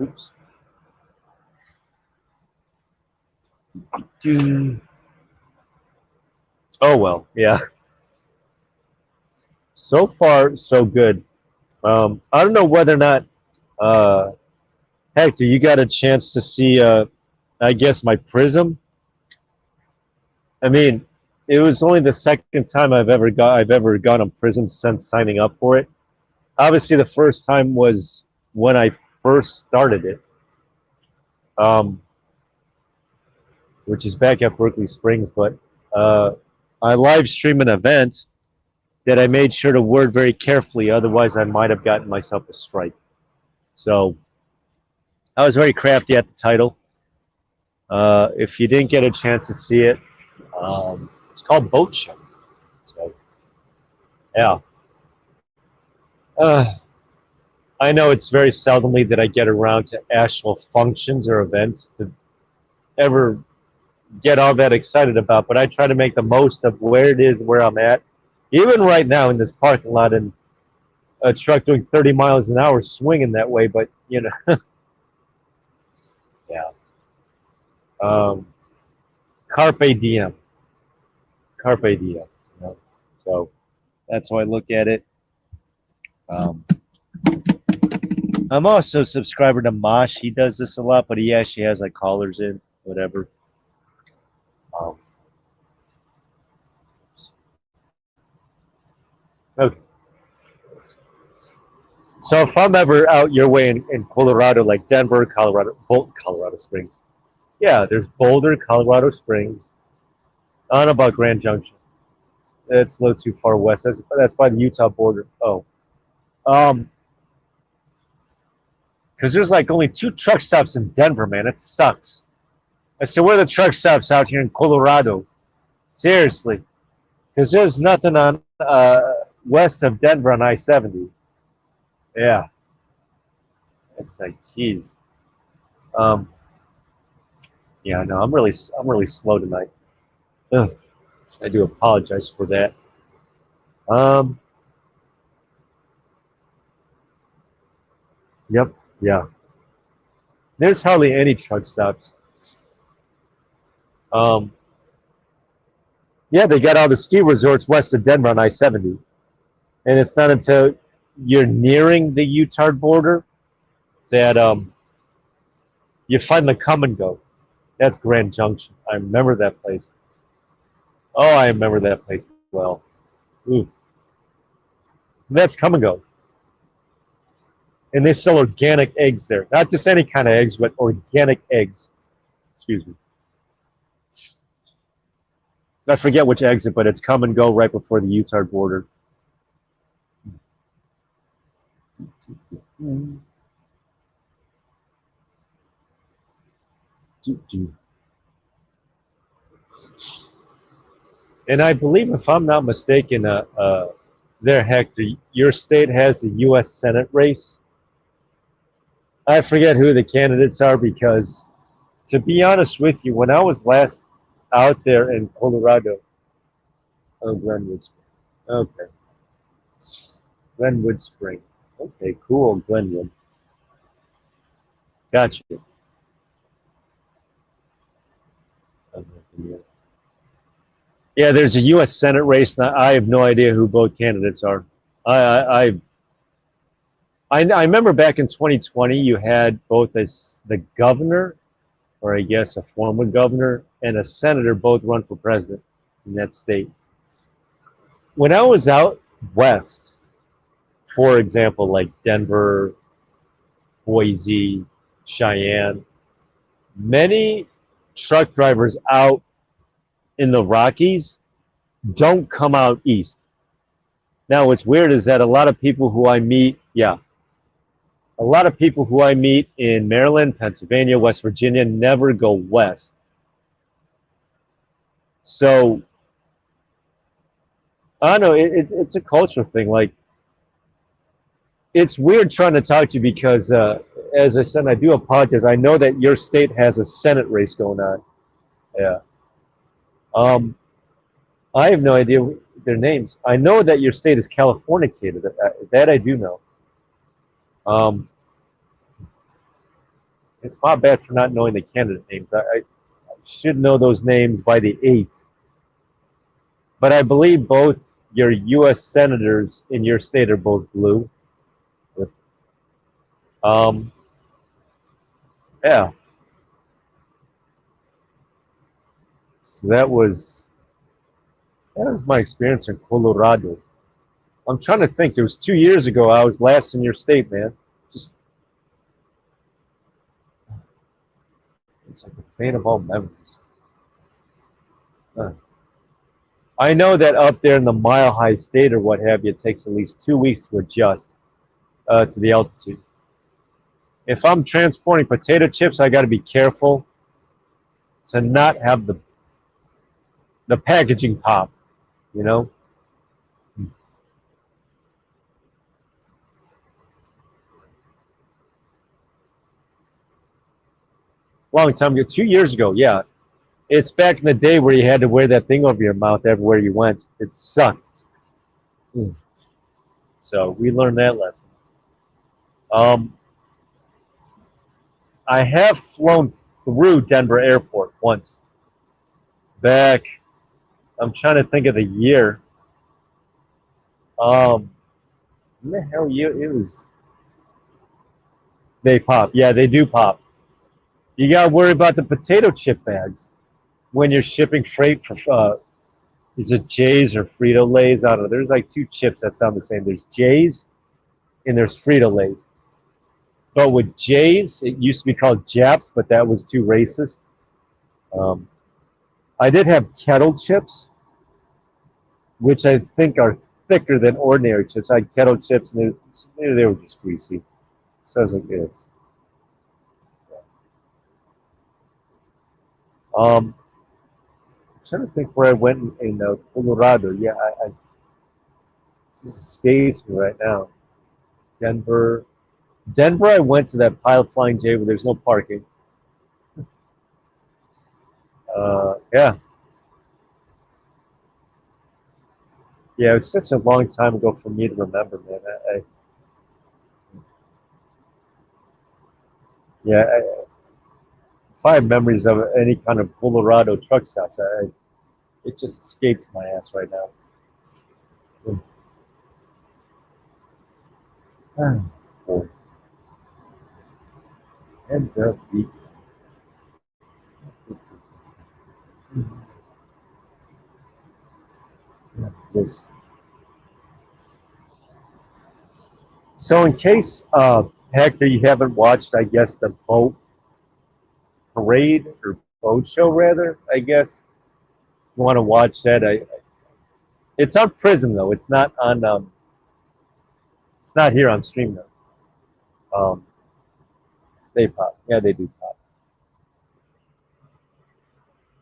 Oops. Oh well, yeah. So far, so good. I don't know whether or not, Hector, you got a chance to see, I guess, my Prism. I mean, it was only the second time I've ever gone on Prism since signing up for it. Obviously, the first time was when I first started it, which is back at Berkeley Springs. But I live stream an event that I made sure to word very carefully. Otherwise, I might have gotten myself a strike. So I was very crafty at the title. If you didn't get a chance to see it, it's called Boat Show. So, yeah. I know it's very seldomly that I get around to actual functions or events to ever get all that excited about, but I try to make the most of where it is, where I'm at. Even right now in this parking lot, and a truck doing 30 miles an hour swinging that way, but you know, yeah. Carpe diem. Carpe diem. You know? So that's how I look at it. I'm also a subscriber to Mosh. He does this a lot, but he actually has like callers in, whatever. Okay. So if I'm ever out your way in Colorado, like Denver, Colorado Springs. Yeah, there's Boulder, Colorado Springs. I don't know about Grand Junction. It's a little too far west. That's by the Utah border. Oh. Because there's like only 2 truck stops in Denver, man. It sucks. I said, where are the truck stops out here in Colorado? Seriously. Because there's nothing on west of Denver on I-70. Yeah. It's like, geez. Yeah, no, I'm really slow tonight. Ugh, I do apologize for that. Yep, yeah. There's hardly any truck stops. Yeah, they got all the ski resorts west of Denver on I-70. And it's not until you're nearing the Utah border that you find the come and go. That's Grand Junction. I remember that place. Oh, I remember that place well. Ooh. That's come and go. And they sell organic eggs there. Not just any kind of eggs, but organic eggs. Excuse me. I forget which exit, but it's come and go right before the Utah border. And I believe, if I'm not mistaken, there, Hector, your state has a U.S. Senate race. I forget who the candidates are because, to be honest with you, when I was last out there in Colorado, oh, Glenwood Spring. Okay. Glenwood Spring. Okay, cool, Glenwood. Gotcha. Yeah, there's a U.S. Senate race. Now, I have no idea who both candidates are. I remember back in 2020, you had both the governor, or I guess a former governor, and a senator both run for president in that state. When I was out west, for example, like Denver, Boise, Cheyenne, many truck drivers out in the Rockies don't come out east. Now, what's weird is that a lot of people who I meet, yeah, a lot of people who I meet in Maryland, Pennsylvania, West Virginia never go west. So I don't know. It's a cultural thing. Like it's weird trying to talk to you because, as I said, I do apologize. I know that your state has a Senate race going on. Yeah. Um, I have no idea their names. I know that your state is Californicated. That I do know. Um, it's my bad for not knowing the candidate names. I should know those names by the 8th. But I believe both your U.S. senators in your state are both blue. Um, yeah. So that was my experience in Colorado. I'm trying to think. It was 2 years ago. I was last in your state, man. Just it's like a pain of all memories. Uh, I know that up there in the Mile High State or what have you, it takes at least 2 weeks to adjust to the altitude. If I'm transporting potato chips, I got to be careful to not have the packaging pop. You know, long time ago, 2 years ago. Yeah, it's back in the day where you had to wear that thing over your mouth everywhere you went. It sucked. Mm. So we learned that lesson. Um, I have flown through Denver Airport once. Back, I'm trying to think of the year. When the hell year it was? They pop. Yeah, they do pop. You gotta worry about the potato chip bags when you're shipping freight for. Is it Jay's or Frito Lay's? I don't know. There's like two chips that sound the same. There's Jay's and there's Frito Lay's. But with Jay's, it used to be called Japs, but that was too racist. Um, I did have kettle chips, which I think are thicker than ordinary chips. I had kettle chips, and they were just greasy. So I was like, yes. I'm trying to think where I went in Colorado. Yeah, I just escapes me right now. Denver. Denver, I went to that Pilot Flying J where there's no parking. Yeah. Yeah, it was such a long time ago for me to remember, man. Yeah, if I have memories of any kind of Colorado truck stops, it just escapes my ass right now. Ah, boy. And this. So, in case, Hector, you haven't watched, I guess, the boat parade or boat show, rather, I guess. You want to watch that? It's on Prism though. It's not on. It's not here on Stream though. They pop. Yeah, they do pop.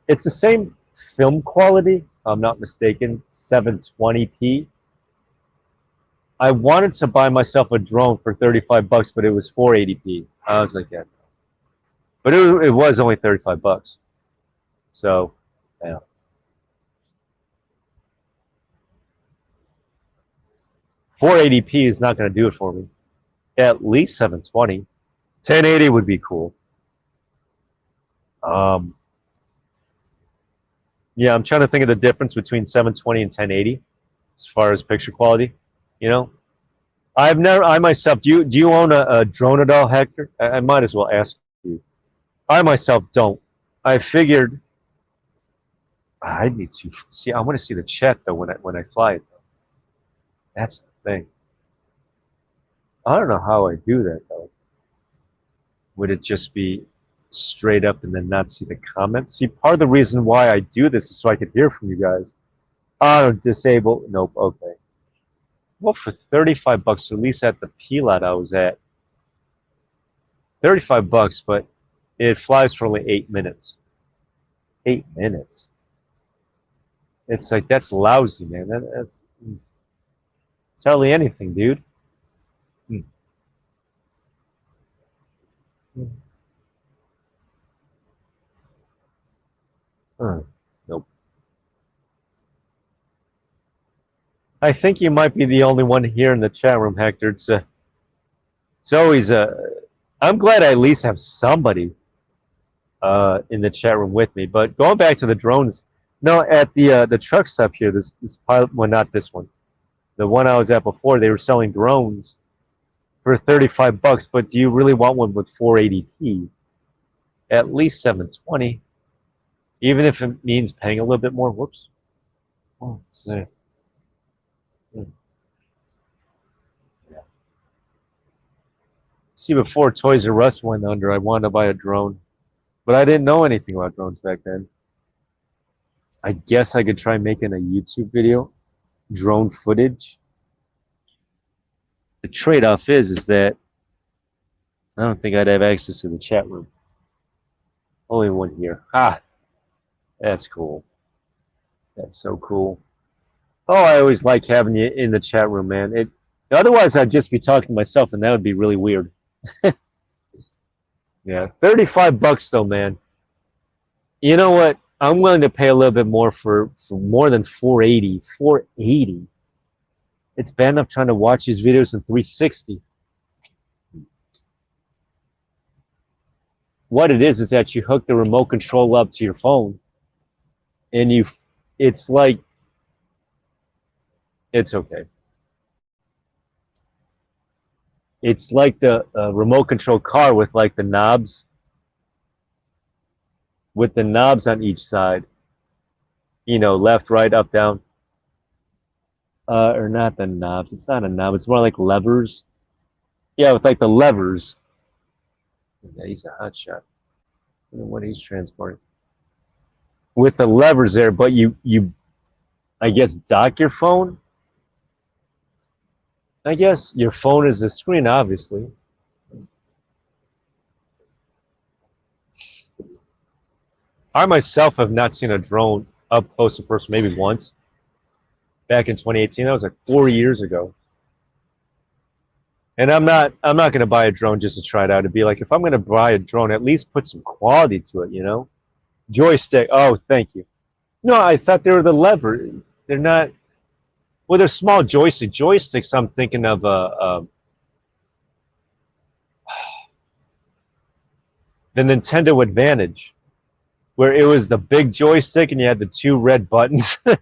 It's the same film quality. If I'm not mistaken. 720p. I wanted to buy myself a drone for 35 bucks, but it was 480p. I was like, yeah. But it was only 35 bucks. So, yeah. 480p is not going to do it for me. At least 720. 1080 would be cool. Um, yeah, I'm trying to think of the difference between 720 and 1080 as far as picture quality. You know, I myself, do you own a drone at all, Hector? I might as well ask you. I myself don't. I figured I need to see. I want to see the chat though when I fly it. That's the thing. I don't know how I do that though. Would it just be straight up and then not see the comments? See, part of the reason why I do this is so I could hear from you guys. Oh, disable. Nope. Okay. Well, for 35 bucks, at least at the P lot I was at, 35 bucks, but it flies for only 8 minutes. 8 minutes. It's like that's lousy, man. That's hardly anything, dude. Hmm. Nope. I think you might be the only one here in the chat room, Hector. It's always I'm glad I at least have somebody in the chat room with me. But going back to the drones, no, at the truck stop here, this pilot, well, not this one, the one I was at before, they were selling drones for 35 bucks. But do you really want one with 480p? At least 720, even if it means paying a little bit more. Whoops. Oh, say. See, before Toys R Us went under, I wanted to buy a drone, but I didn't know anything about drones back then. I guess I could try making a YouTube video, drone footage. The trade-off is that I don't think I'd have access to the chat room. Only one here. Ah, that's cool. That's so cool. Oh, I always like having you in the chat room, man. Otherwise, I'd just be talking to myself, and that would be really weird. Yeah, 35 bucks though, man. You know what? I'm willing to pay a little bit more for more than 480. 480. It's bad enough trying to watch these videos in 360. What it is that you hook the remote control up to your phone, and it's like, it's okay. It's like the remote control car with like the knobs, on each side. You know, left, right, up, down. Or not the knobs. It's not a knob. It's more like levers. Yeah, with like the levers. Yeah, he's a hot shot. I don't know what he's transporting. With the levers there, but you I guess dock your phone. I guess your phone is the screen, obviously. I myself have not seen a drone up close and personal, maybe once. Back in 2018, that was like 4 years ago. And I'm not going to buy a drone just to try it out. It'd be like, if I'm going to buy a drone, at least put some quality to it, you know? Joystick. Oh, thank you. No, I thought they were the lever. They're not. Well, they're small joysticks. I'm thinking of the Nintendo Advantage, where it was the big joystick and you had the two red buttons. The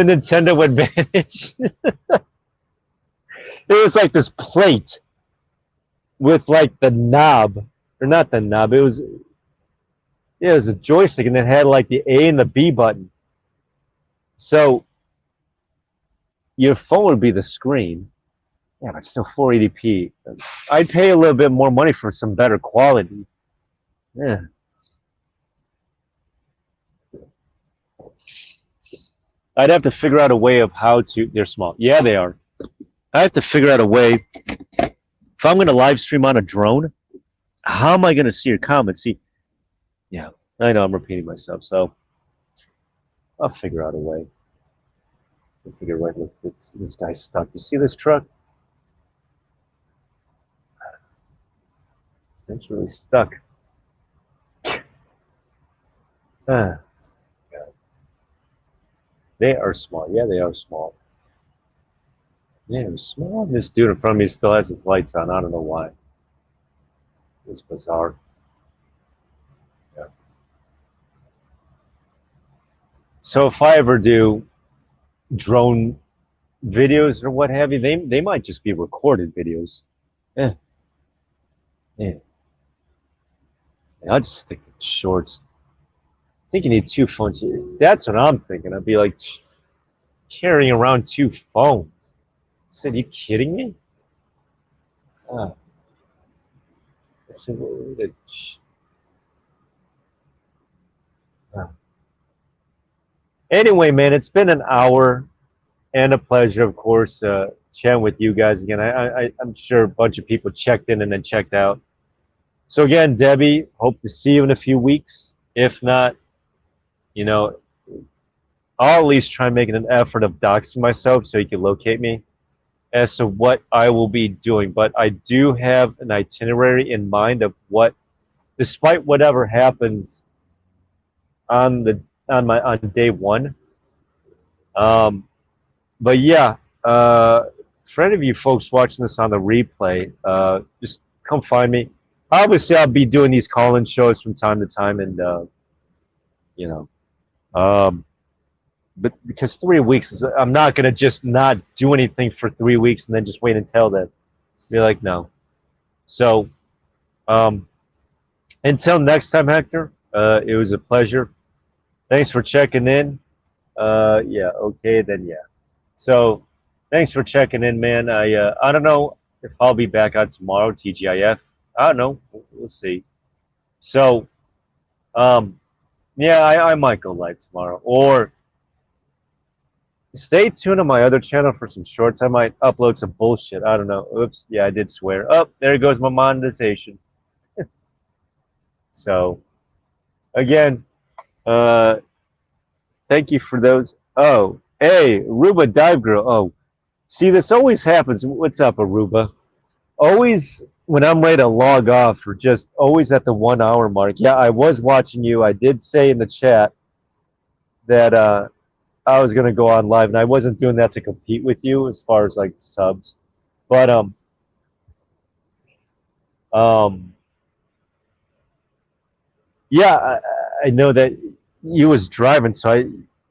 Nintendo Advantage. It was like this plate with like the knob, or not the knob. It was a joystick, and it had like the A and the B button. So your phone would be the screen. Yeah, but still 480p. I'd pay a little bit more money for some better quality. Yeah. I'd have to figure out a way of how to. They're small. Yeah, they are. I have to figure out a way. If I'm going to live stream on a drone, how am I going to see your comments? See, yeah, I know I'm repeating myself, so I'll figure out a way. I'll figure out a way. Look, this guy's stuck. You see this truck? It's really stuck. They are small. Yeah, they are small. Yeah, they're small. This dude in front of me still has his lights on. I don't know why. It's bizarre. Yeah. So if I ever do drone videos or what have you, they might just be recorded videos. Eh, eh. I'll just stick to the shorts. I think you need two phones. That's what I'm thinking. I'd be like carrying around two phones. I said, you kidding me? Uh, I said, uh. Anyway, man, it's been an hour and a pleasure, of course, chatting with you guys again. I'm sure a bunch of people checked in and then checked out. So again, Debbie, hope to see you in a few weeks. If not, you know, I'll at least try and make an effort of doxing myself so you can locate me as to what I will be doing. But I do have an itinerary in mind of what, despite whatever happens on the on day one. Um, but yeah, for any of you folks watching this on the replay, just come find me. Obviously, I'll be doing these call-in shows from time to time, and you know, um, but because 3 weeks, I'm not gonna just not do anything for 3 weeks and then just wait until then. Be like, no. So, um, until next time, Hector, it was a pleasure. Thanks for checking in. Yeah, okay, then yeah. So, thanks for checking in, man. I don't know if I'll be back on tomorrow, TGIF. I don't know. We'll see. So, um, yeah, I might go live tomorrow. Or stay tuned on my other channel for some shorts. I might upload some bullshit. I don't know. Oops. Yeah, I did swear. Oh, there goes my monetization. So, again, uh, thank you for those. Oh, hey, ArubaDiveGirl. Oh, see, this always happens. What's up, Aruba? Always when I'm ready to log off, or just always at the 1 hour mark. Yeah, I was watching you. I did say in the chat that I was gonna go on live, and I wasn't doing that to compete with you as far as like subs, but um, yeah, I know that you was driving, so I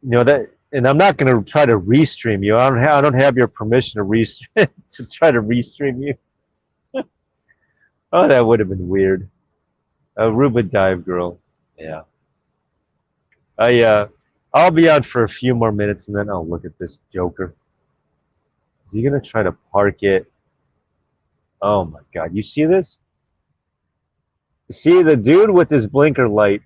know that, and I'm not gonna try to restream you. I don't have your permission to restream to try to restream you. Oh, that would have been weird. ArubaDiveGirl. Yeah. I'll be on for a few more minutes and then I'll look at this joker. Is he gonna try to park it? Oh my god, you see this? See, the dude with his blinker light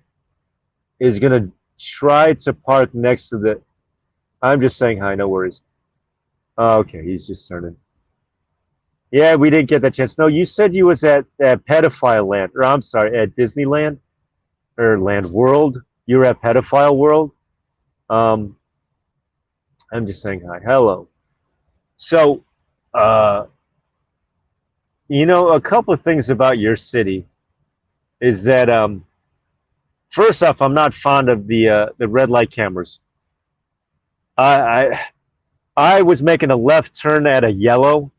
is gonna try to park next to the. I'm just saying hi, no worries. Oh, okay, he's just turning. Yeah, we didn't get that chance. No, you said you was at Pedophile Land, or I'm sorry, at Disneyland or Land World. You were at Pedophile World. Um, I'm just saying hi. Hello. So, uh, a couple of things about your city is that first off, I'm not fond of the red light cameras. I I was making a left turn at a yellow,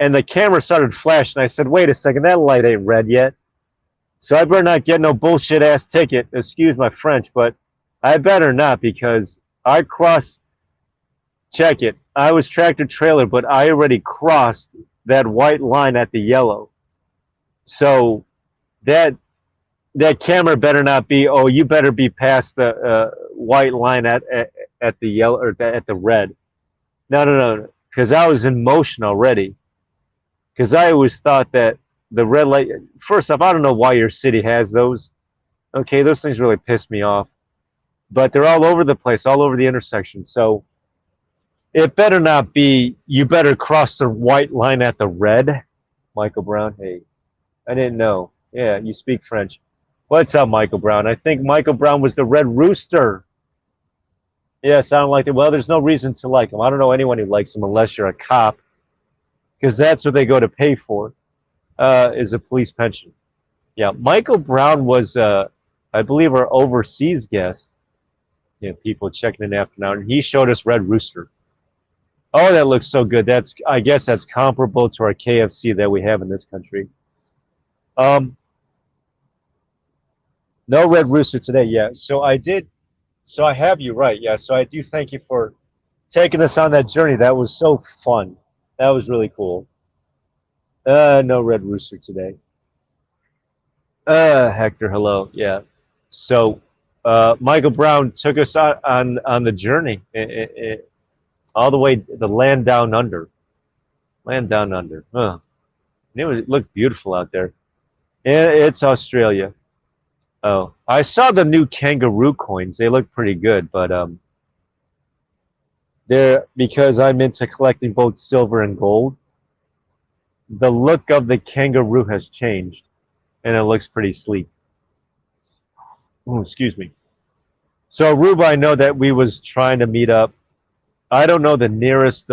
and the camera started flashing. I said, "Wait a second, that light ain't red yet." So I better not get no bullshit ass ticket. Excuse my French, but I better not, because I crossed. Check it. I was tractor trailer, but I already crossed that white line at the yellow. So that that camera better not be. Oh, you better be past the white line at the yellow, or at the red. No, no, no, because I was in motion already. Because I always thought that the red light. First off, I don't know why your city has those. Okay, those things really piss me off. But they're all over the place, all over the intersection. So it better not be. You better cross the white line at the red. Michael Brown. Hey, I didn't know. Yeah, you speak French. What's up, Michael Brown? I think Michael Brown was the Red Rooster. Yes, I don't like it. Well, there's no reason to like him. I don't know anyone who likes him unless you're a cop, because that's what they go to pay for, is a police pension. Yeah, Michael Brown was, I believe, our overseas guest. People checking in after now, and he showed us Red Rooster. Oh, that looks so good. I guess that's comparable to our KFC that we have in this country. No Red Rooster today. Yeah, so I did. So I have you right. Yeah, so I do thank you for taking us on that journey. That was so fun. That was really cool. No Red Rooster today. Hector, hello. Yeah. So, Michael Brown took us on the journey, all the way the land down under. Land down under. Huh. It looked beautiful out there. It's Australia. Oh, I saw the new kangaroo coins. They look pretty good, but they're because I'm into collecting both silver and gold. The look of the kangaroo has changed, and it looks pretty sleek. Ooh, excuse me. So Aruba, I know that we was trying to meet up. I don't know the nearest.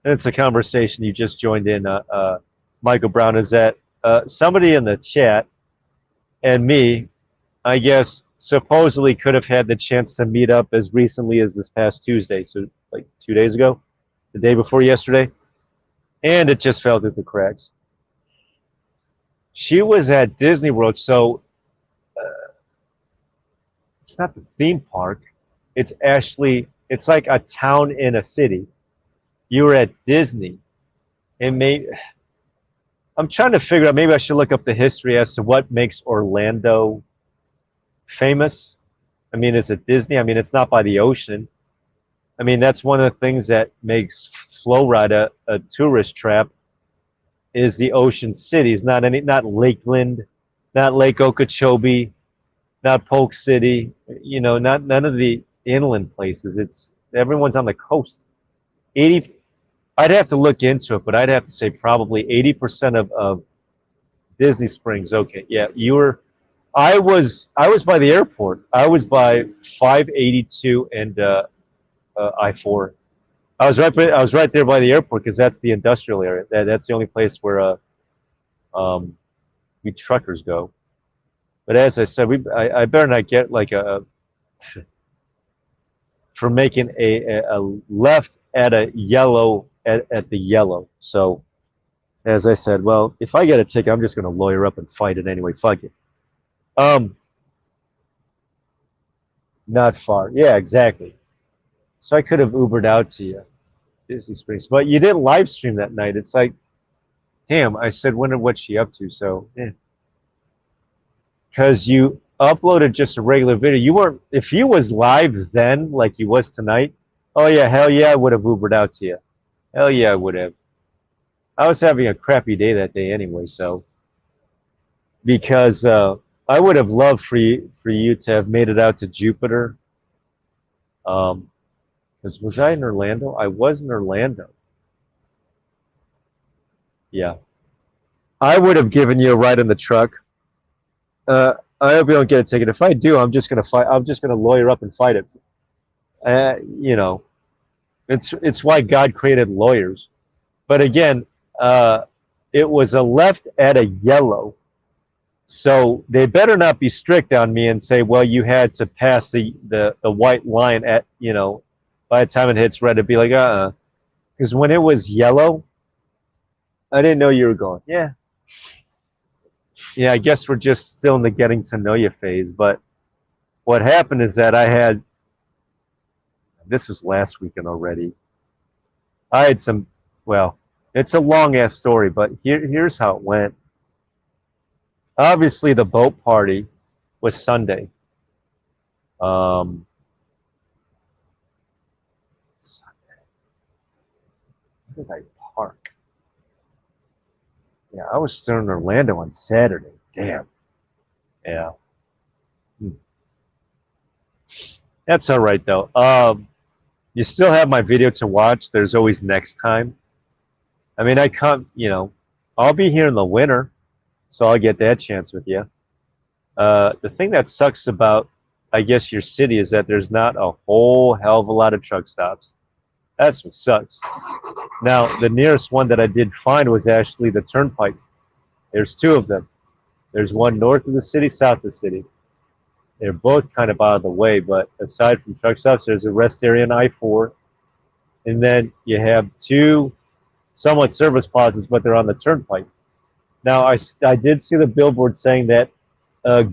It's a conversation you just joined in. Michael Brown is that somebody in the chat and me, I guess, supposedly could have had the chance to meet up as recently as this past Tuesday, so like 2 days ago, the day before yesterday, and it just fell through the cracks. She was at Disney World, so it's not the theme park. It's actually, it's like a town in a city. You were at Disney. And maybe, I'm trying to figure out, maybe I should look up the history as to what makes Orlando famous. I mean, is it Disney? I mean, it's not by the ocean. I mean, that's one of the things that makes Florida a tourist trap is the ocean cities, not Lakeland, not Lake Okeechobee, not Polk City, you know, not none of the inland places. It's everyone's on the coast. 80, I'd have to look into it, but I'd have to say probably 80% of Disney Springs. Okay, yeah, you were. I was by the airport. I was by 582 and I-4. I was right there by the airport because that's the industrial area. That's the only place where we truckers go. But as I said, I better not get like for making a left at a yellow at the yellow. So as I said, well, if I get a ticket, I'm just going to lawyer up and fight it anyway. Fuck it. Not far. Yeah, exactly. So I could have Ubered out to you, Disney Springs, but you didn't live stream that night. It's like, damn. I said, wonder what she up to. So, yeah. Because you uploaded just a regular video. You weren't. If you was live then, like you was tonight, oh yeah, hell yeah, I would have Ubered out to you. Hell yeah, I would have. I was having a crappy day that day anyway, so because I would have loved for you to have made it out to Jupiter. Because was I in Orlando? I was in Orlando. Yeah, I would have given you a ride in the truck. I hope you don't get a ticket. If I do, I'm just gonna fight. I'm just gonna lawyer up and fight it. You know, it's why God created lawyers. But again, it was a left at a yellow. So they better not be strict on me and say, well, you had to pass the white line at, you know, by the time it hits red, it'd be like, because when it was yellow, I didn't know you were going. Yeah. Yeah, I guess we're just still in the getting to know you phase. But what happened is that this was last weekend already. I had some, well, it's a long ass story, but here's how it went. Obviously, the boat party was Sunday. Sunday. Where did I park? Yeah, I was still in Orlando on Saturday. Damn. Yeah. That's all right, though. You still have my video to watch. There's always next time. I mean, I can't, you know, I'll be here in the winter, so I'll get that chance with you. The thing that sucks about, I guess, your city is that there's not a whole hell of a lot of truck stops. That's what sucks. Now, the nearest one that I did find was actually the Turnpike. There's two of them. There's one north of the city, south of the city. They're both kind of out of the way, but aside from truck stops, there's a rest area in I-4. And then you have two somewhat service plazas, but they're on the Turnpike. Now, I did see the billboard saying that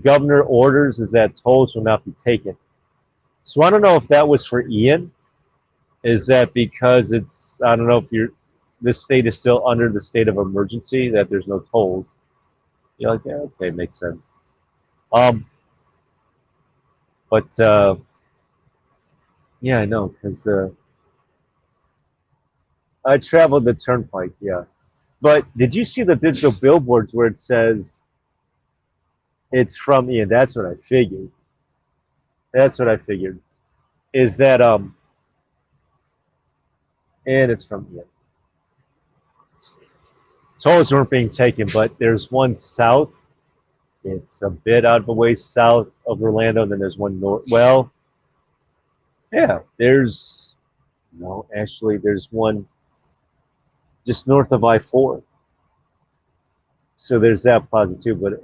governor orders is that tolls will not be taken. So I don't know if that was for Ian, Is that because it's, I don't know if you're, this state is still under the state of emergency, that there's no tolls. You're like, yeah, okay, makes sense. Um, but yeah, I know, because I traveled the turnpike, yeah. But did you see the digital billboards where it says it's from Ian? That's what I figured. That's what I figured. Is that and it's from Ian. Tolls weren't being taken, but there's one south. It's a bit out of the way south of Orlando, and then there's one north. Well, yeah, there's no, actually, there's one just north of I-4. So there's that plaza too. But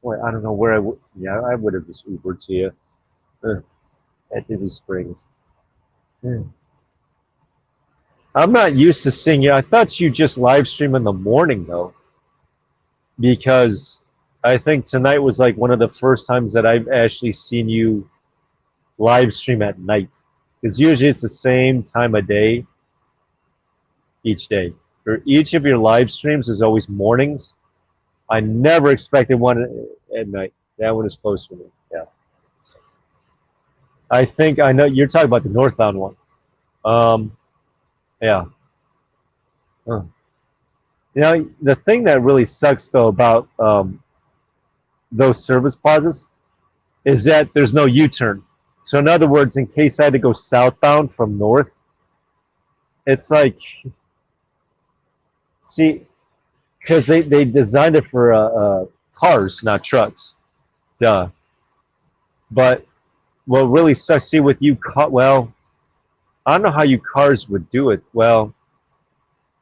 boy, I don't know where I would. Yeah, I would have just Ubered to you at Disney Springs. Yeah. I'm not used to seeing you. I thought you just live stream in the morning though, because I think tonight was like one of the first times that I've actually seen you live stream at night. Because usually it's the same time of day each day. For each of your live streams is always mornings. I never expected one at night. That one is close for me. Yeah. I think I know you're talking about the northbound one. Yeah. Huh. You know, the thing that really sucks though about those service plazas is that there's no U-turn. So in other words, in case I had to go southbound from north, it's like, see, because they designed it for cars, not trucks. Duh. But what really sucks, see, with you, well, I don't know how you cars would do it. Well,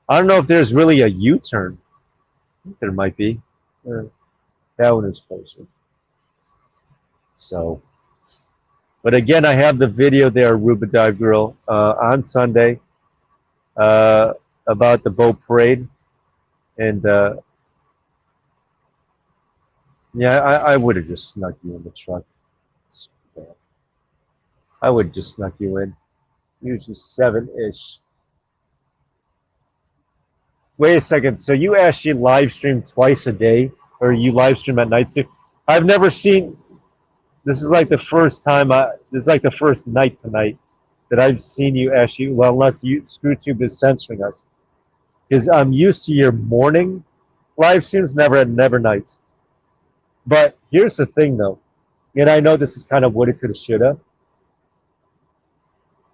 I don't know if there's really a U-turn. There might be. That one is closer. So, but again, I have the video there, ArubaDiveGirl, on Sunday about the boat parade. And yeah, I would have just snuck you in the truck. I would have just snuck you in. Usually 7-ish. Wait a second. So you actually live stream twice a day, or you live stream at night too? I've never seen. This is like the first time. This is like the first night tonight that I've seen you actually. Well, unless you ScrewTube is censoring us, because I'm used to your morning live streams, never nights. But here's the thing, though, and I know this is kind of what it could have, should have,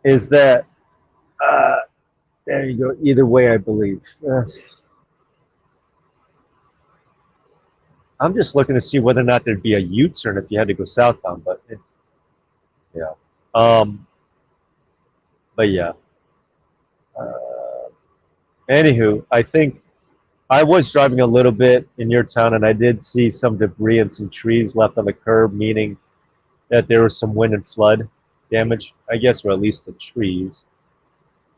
is that there you go. Either way, I believe. I'm just looking to see whether or not there'd be a U-turn if you had to go southbound, but yeah. But yeah. Anywho, I think I was driving a little bit in your town, and I did see some debris and some trees left on the curb, meaning that there was some wind and flood damage, I guess, or at least the trees.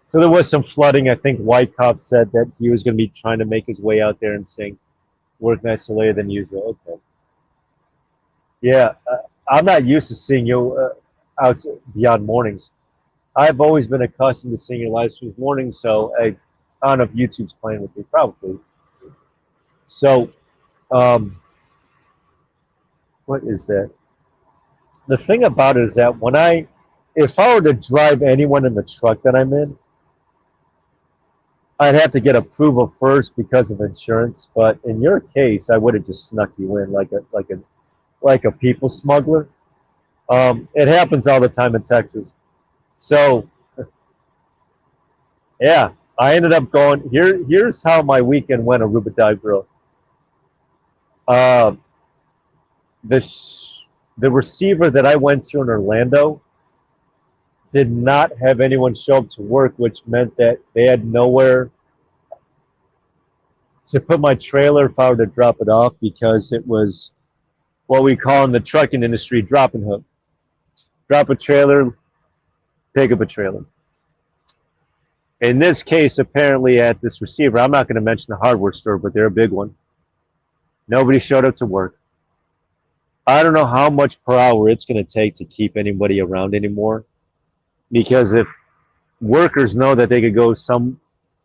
So there was some flooding. I think Wyckoff said that he was going to be trying to make his way out there and sing "Work Nights Later Than Usual." Okay. Yeah, I'm not used to seeing you out beyond mornings. I've always been accustomed to seeing your live streams mornings, so I don't know if YouTube's playing with me, probably. So, what is that? The thing about it is that if I were to drive anyone in the truck that I'm in, I'd have to get approval first because of insurance. But in your case, I would have just snuck you in like a people smuggler. It happens all the time in Texas. So, yeah, I ended up going here. Here's how my weekend went. ArubaDiveGirl. Uh, the receiver that I went to in Orlando did not have anyone show up to work, which meant that they had nowhere to put my trailer if I were to drop it off, because it was what we call in the trucking industry drop and hook. Drop a trailer, pick up a trailer. In this case, apparently at this receiver, I'm not going to mention the hardware store, but they're a big one. Nobody showed up to work. I don't know how much per hour it's going to take to keep anybody around anymore, because if workers know that they could go some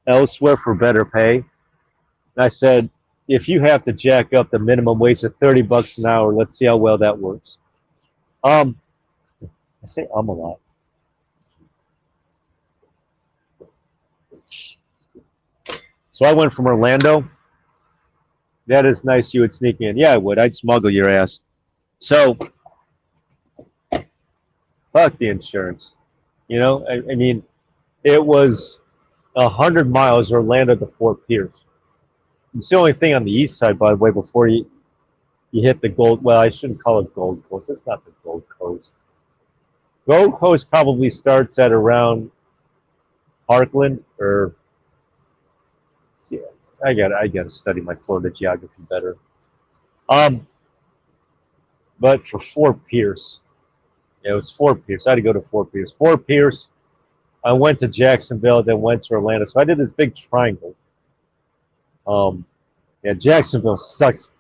elsewhere for better pay. And I said, if you have to jack up the minimum wage to $30 an hour, let's see how well that works. I say a lot. So I went from Orlando. That is nice. You would sneak me in. Yeah, I would. I'd smuggle your ass. So fuck the insurance. You know, I mean, it was 100 miles Orlando to Fort Pierce. It's the only thing on the east side, by the way, before you hit the Gold. Well, I shouldn't call it Gold Coast. It's not the Gold Coast. Gold Coast probably starts at around Parkland or. Yeah, I got to study my Florida geography better. Um, but for Fort Pierce, yeah, it was Fort Pierce. I had to go to Fort Pierce. Fort Pierce. I went to Jacksonville, then went to Orlando. So I did this big triangle. Yeah, Jacksonville sucks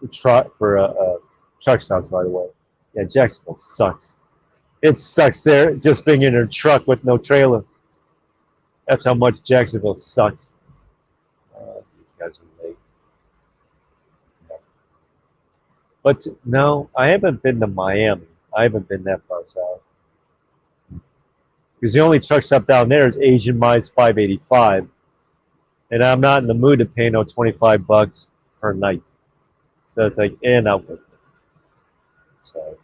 for truck stops, by the way. Yeah, Jacksonville sucks. It sucks there just being in a truck with no trailer. That's how much Jacksonville sucks. These guys are late. Yeah. But no, I haven't been to Miami. I haven't been that far south. Because the only truck stop down there is Asian Mize 585. And I'm not in the mood to pay no $25 per night. So it's like, and out with it. So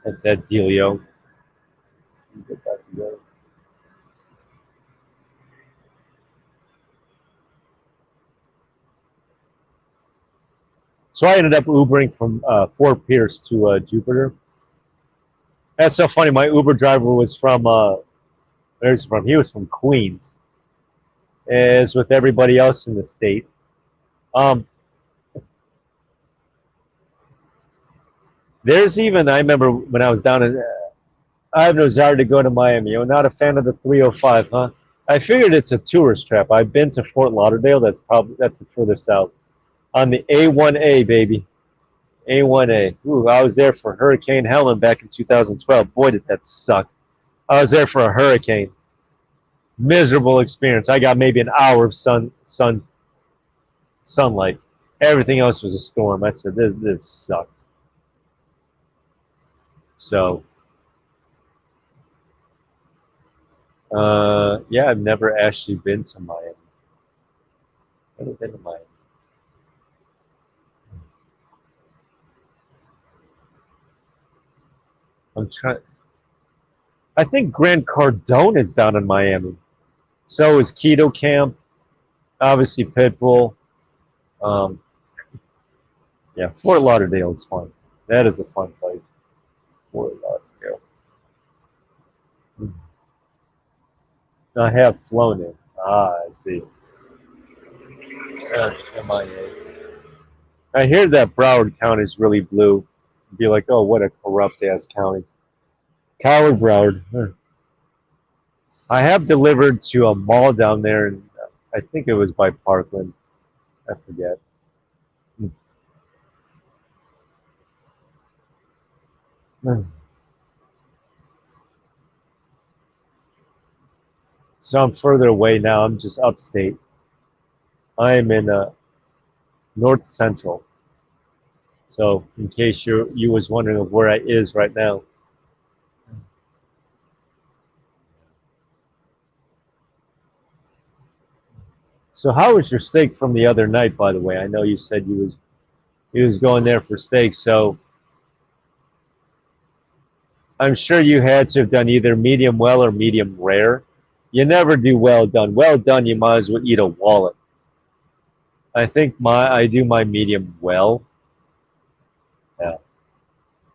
that's that dealio. Get that together. So I ended up Ubering from Fort Pierce to Jupiter. That's so funny. My Uber driver was from where's he from? He was from Queens. As with everybody else in the state. Um, there's even I remember when I was down in. I have no desire to go to Miami. You're not a fan of the 305, huh? I figured it's a tourist trap. I've been to Fort Lauderdale. That's further south. On the A1A, baby. A1A. Ooh, I was there for Hurricane Helen back in 2012. Boy, did that suck. I was there for a hurricane. Miserable experience. I got maybe an hour of sunlight. Everything else was a storm. I said, this sucks. So, yeah, I've never actually been to Miami. Never been to Miami. I'm trying. I think Grant Cardone is down in Miami. So is Keto Camp. Obviously, Pitbull. Um, yeah, Fort Lauderdale is fun. That is a fun place. Fort Lauderdale. I have flown in. Ah, I see. MIA. I hear that Broward County is really blue. Be like, oh, what a corrupt ass county. Coward Broward. Huh. I have delivered to a mall down there, and I think it was by Parkland. I forget. So I'm further away now. I'm just upstate. I am in North Central. So in case you was wondering of where I is right now. So how was your steak from the other night, by the way? I know you said you was going there for steak, so I'm sure you had to have done either medium well or medium rare. You never do well done. Well done, you might as well eat a wallet. I think I do my medium well. Yeah,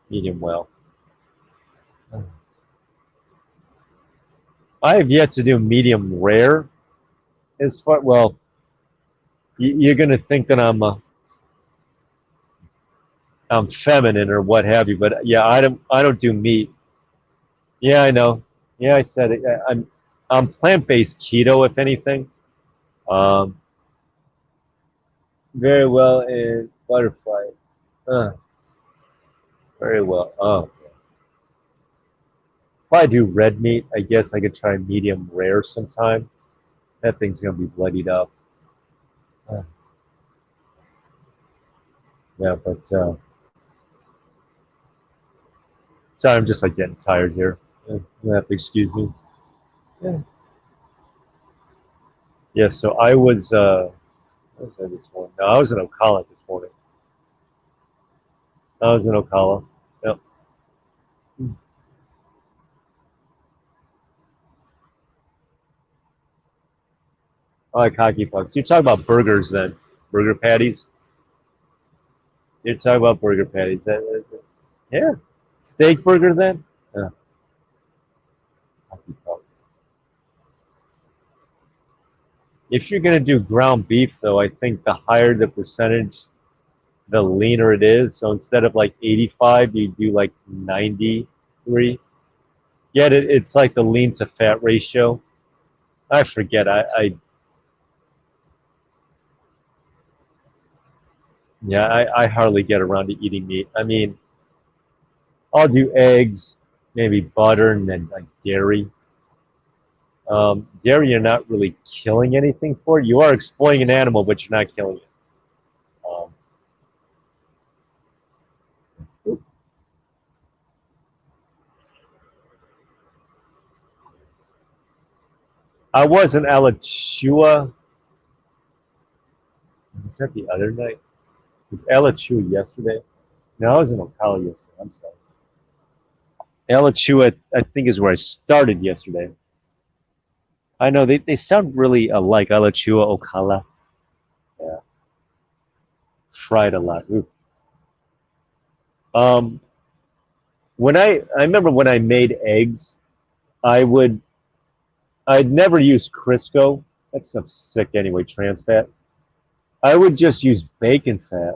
medium well. I have yet to do medium rare. As far well, you're gonna think that I'm feminine or what have you, but yeah, I don't do meat. Yeah, I know. Yeah, I said it. I'm plant-based keto, if anything. Um, very well in butterfly. Uh, very well. Oh, If I do red meat, I guess I could try medium rare sometime. That thing's gonna be bloodied up. Uh, yeah, but sorry, I'm just like getting tired here. You have to excuse me. Yeah. Yeah. So I was. Where was I this morning? No, I was in Ocala this morning. I was in Ocala. Yep. I like hockey pucks. You talk about burgers then? Burger patties? You're talking about burger patties. Yeah. Steak burger then? Yeah. Hockey pucks. If you're gonna do ground beef though, I think the higher the percentage, the leaner it is. So instead of like 85, you do like 93. Yet it's like the lean to fat ratio. I forget. I hardly get around to eating meat. I mean, I'll do eggs, maybe butter, and then like dairy. Dairy, you're not really killing anything for it. You are exploiting an animal, but you're not killing it. Um, I was in Alachua. Was that the other night? Was Alachua yesterday? No, I was in Ocala yesterday. I'm sorry. Alachua, I think, is where I started yesterday. I know they sound really alike. Alachua, Ocala. Yeah, fried a lot. Ooh. Um, I remember when I made eggs, I would I'd never use Crisco. That stuff's sick anyway, trans fat. I would just use bacon fat.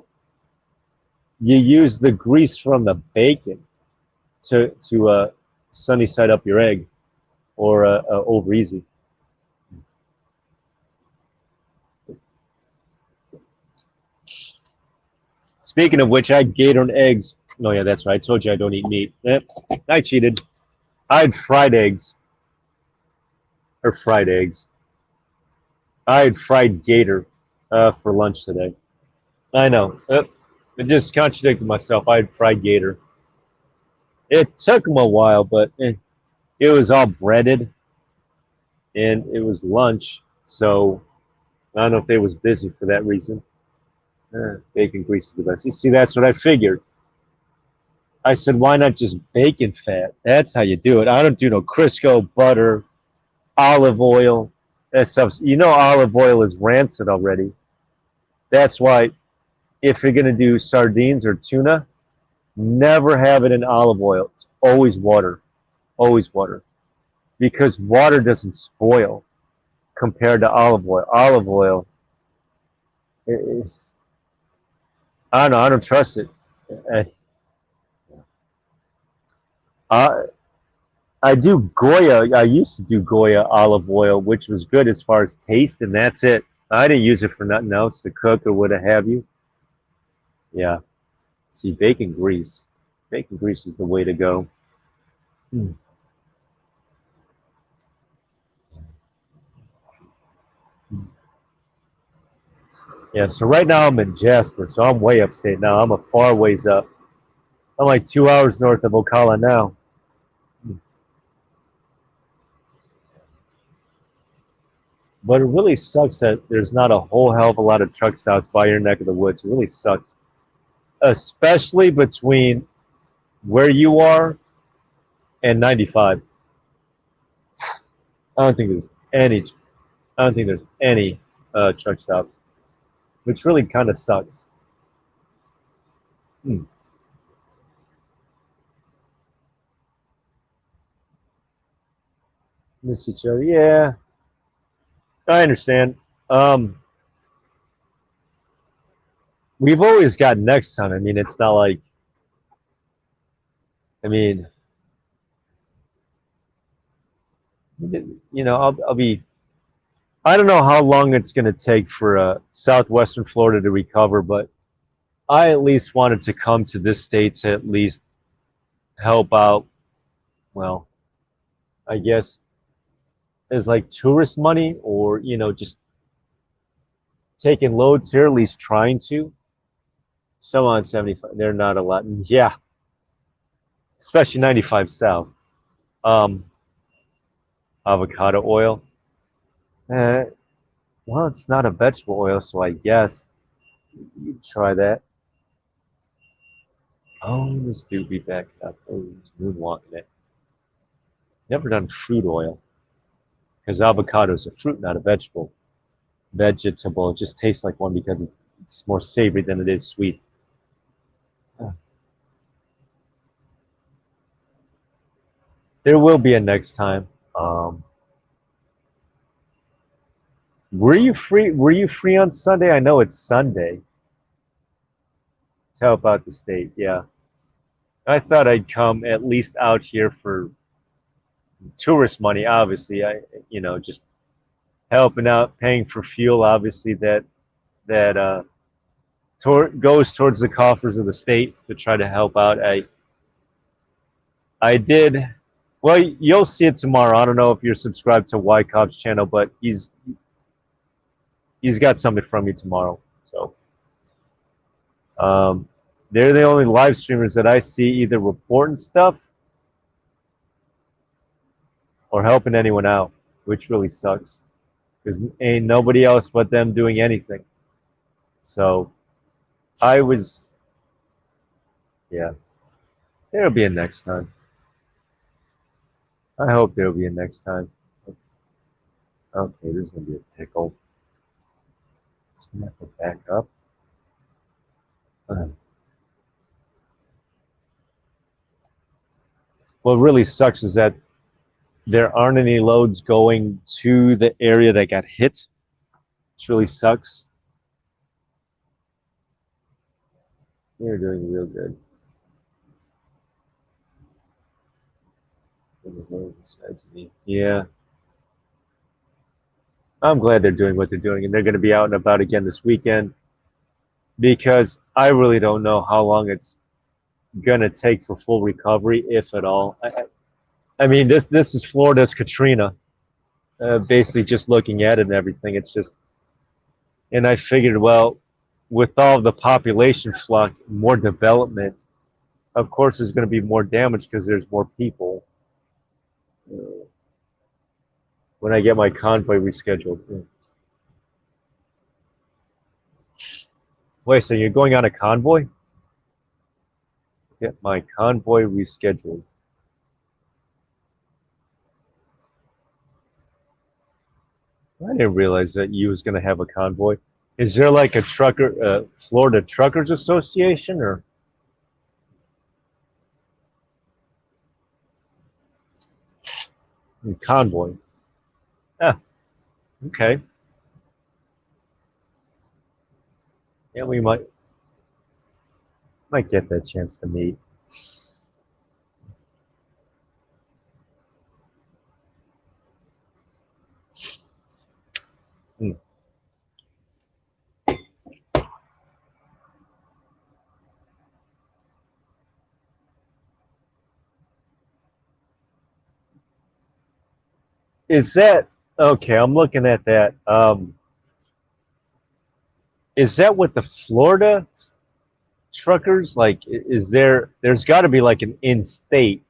You use the grease from the bacon to sunny side up your egg or over easy. Speaking of which, I gator eggs. Oh yeah, that's right. I told you I don't eat meat. I cheated. I had fried eggs or fried eggs. I had fried gator for lunch today. I know. I just contradicted myself. I had fried gator. It took them a while, but it was all breaded and it was lunch. So I don't know if they was busy for that reason. Bacon grease is the best. You see, that's what I figured. I said, why not just bacon fat? That's how you do it. I don't do no Crisco, butter, olive oil. That stuff. You know, olive oil is rancid already. That's why if you're gonna do sardines or tuna, never have it in olive oil. It's always water. Always water. Because water doesn't spoil compared to olive oil. Olive oil is, I don't know, I don't trust it. I, I do Goya. I used to do Goya olive oil, which was good as far as taste, and that's it. I didn't use it for nothing else to cook or what have you. Yeah. See, bacon grease. Bacon grease is the way to go. Hmm. Yeah, so right now I'm in Jasper, so I'm way upstate now. I'm a far ways up. I'm like 2 hours north of Ocala now. But it really sucks that there's not a whole hell of a lot of truck stops by your neck of the woods. It really sucks. Especially between where you are and 95. I don't think there's any. I don't think there's any truck stops, which really kind of sucks. Hmm. Miss each other. Yeah, I understand. Um, we've always got next time. I mean, it's not like. I mean, I'll be. I don't know how long it's going to take for southwestern Florida to recover, but I at least wanted to come to this state to at least help out. Well, I guess, as like tourist money or, you know, just taking loads here, at least trying to. Some on 75, they're not a lot. Yeah, especially 95 South. Um, Avocado oil. Uh, well, it's not a vegetable oil, so I guess you try that. Oh, this dude be back up. Oh, he's moonwalking it. Never done fruit oil because avocado is a fruit, not a vegetable. Vegetable, it just tastes like one because it's more savory than it is sweet. There will be a next time. Um, were you free? Were you free on Sunday? I know it's Sunday. To help out the state, yeah. I thought I'd come at least out here for tourist money. Obviously, you know, just helping out, paying for fuel. Obviously, that goes towards the coffers of the state to try to help out. I did. Well, you'll see it tomorrow. I don't know if you're subscribed to Wyckoff's channel, but he's got something from me tomorrow. So um, they're the only live streamers that I see either reporting stuff or helping anyone out, which really sucks because ain't nobody else but them doing anything. So I was, yeah, there'll be a next time. I hope there'll be a next time. Okay, this is gonna be a pickle. Let's have to back up. Uh, What really sucks is that there aren't any loads going to the area that got hit. Which really sucks. They're doing real good. Besides me. Yeah. I'm glad they're doing what they're doing, and they're going to be out and about again this weekend because I really don't know how long it's going to take for full recovery, if at all. I mean, this is Florida's Katrina. Basically, just looking at it and everything, it's just. And I figured, well, with all the population flux, more development, of course, there's going to be more damage because there's more people. When I get my convoy rescheduled. Wait, so you're going on a convoy? Get my convoy rescheduled. I didn't realize that you was going to have a convoy. Is there like a Florida Truckers Association or convoy? Ah, okay. Yeah, we might get that chance to meet. Hmm. Is that okay? I'm looking at that. Is that what the Florida truckers like? Is there's got to be like an in-state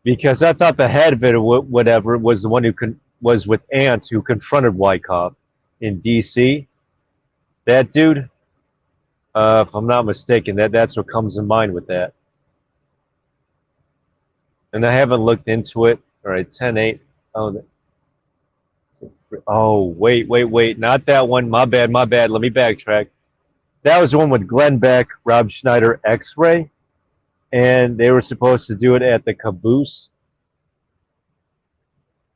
because I thought the head of it or whatever was the one who was with Ants who confronted Wyckoff in D.C. That dude, if I'm not mistaken, that's what comes in mind with that. And I haven't looked into it. All right, 10-8. Oh, oh, wait. Not that one. My bad. Let me backtrack. That was the one with Glenn Beck, Rob Schneider, X-Ray. And they were supposed to do it at the Caboose.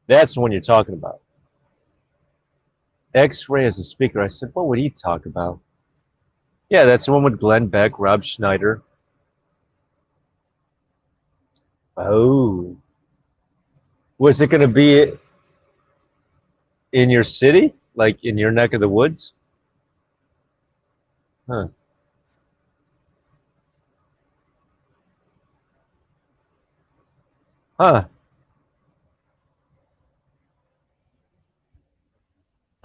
That's the one you're talking about. X-Ray as a speaker. I said, what would he talk about? Yeah, that's the one with Glenn Beck, Rob Schneider. Oh. Was it going to be in your city? Like in your neck of the woods? Huh. Huh.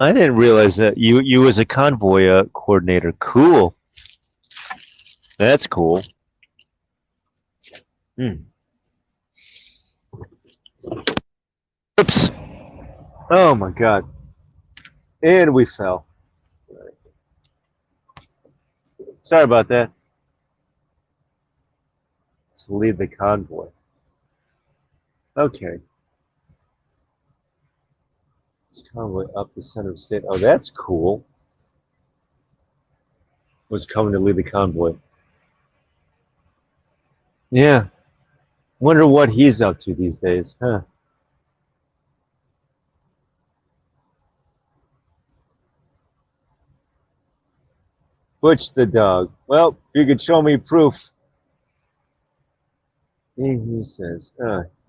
I didn't realize that you was a convoy coordinator. Cool. That's cool. Hmm. Oops. Oh my God. And we fell. Sorry about that. Let's lead the convoy. Okay. This convoy up the center of state. Oh, that's cool. Was coming to lead the convoy. Yeah. Wonder what he's up to these days, huh? Butch the dog. Well, if you could show me proof. He says,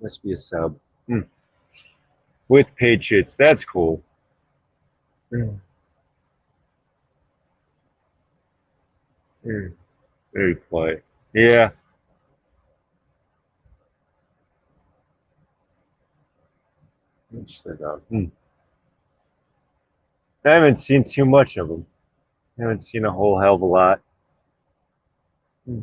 must be a sub. Hmm. With Patriots. That's cool. Hmm. Hmm. Very quiet. Yeah. Butch the dog. Hmm. I haven't seen too much of him. I haven't seen a whole hell of a lot. Hmm.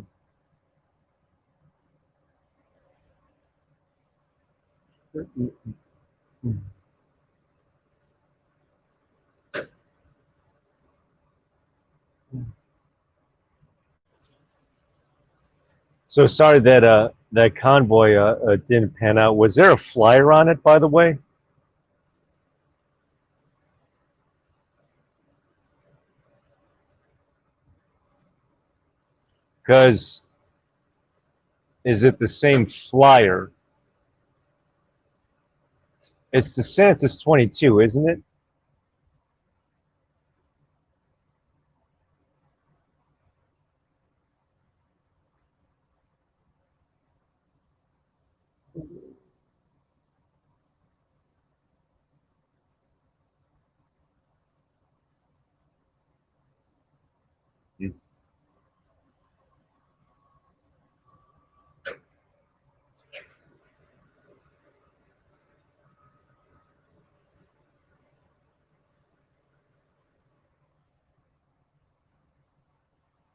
So sorry that that convoy didn't pan out. Was there a flyer on it, by the way? Because is it the same flyer? It's the Santa's 22, isn't it?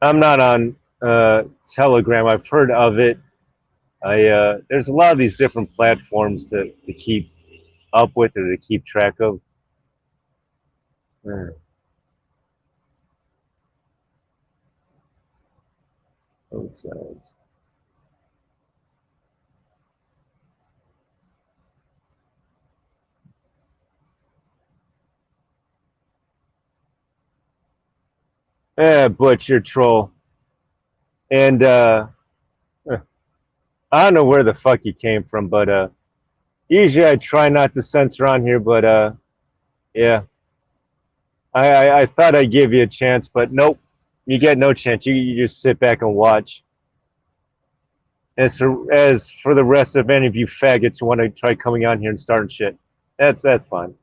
I'm not on Telegram. I've heard of it. I there's a lot of these different platforms to keep up with or to keep track of. Uh, both sides. Butcher troll. And I don't know where the fuck you came from, but usually I try not to censor on here, but yeah, I thought I'd give you a chance, but nope, you get no chance. You just sit back and watch. As for the rest of any of you faggots who want to try coming on here and starting shit, that's fine.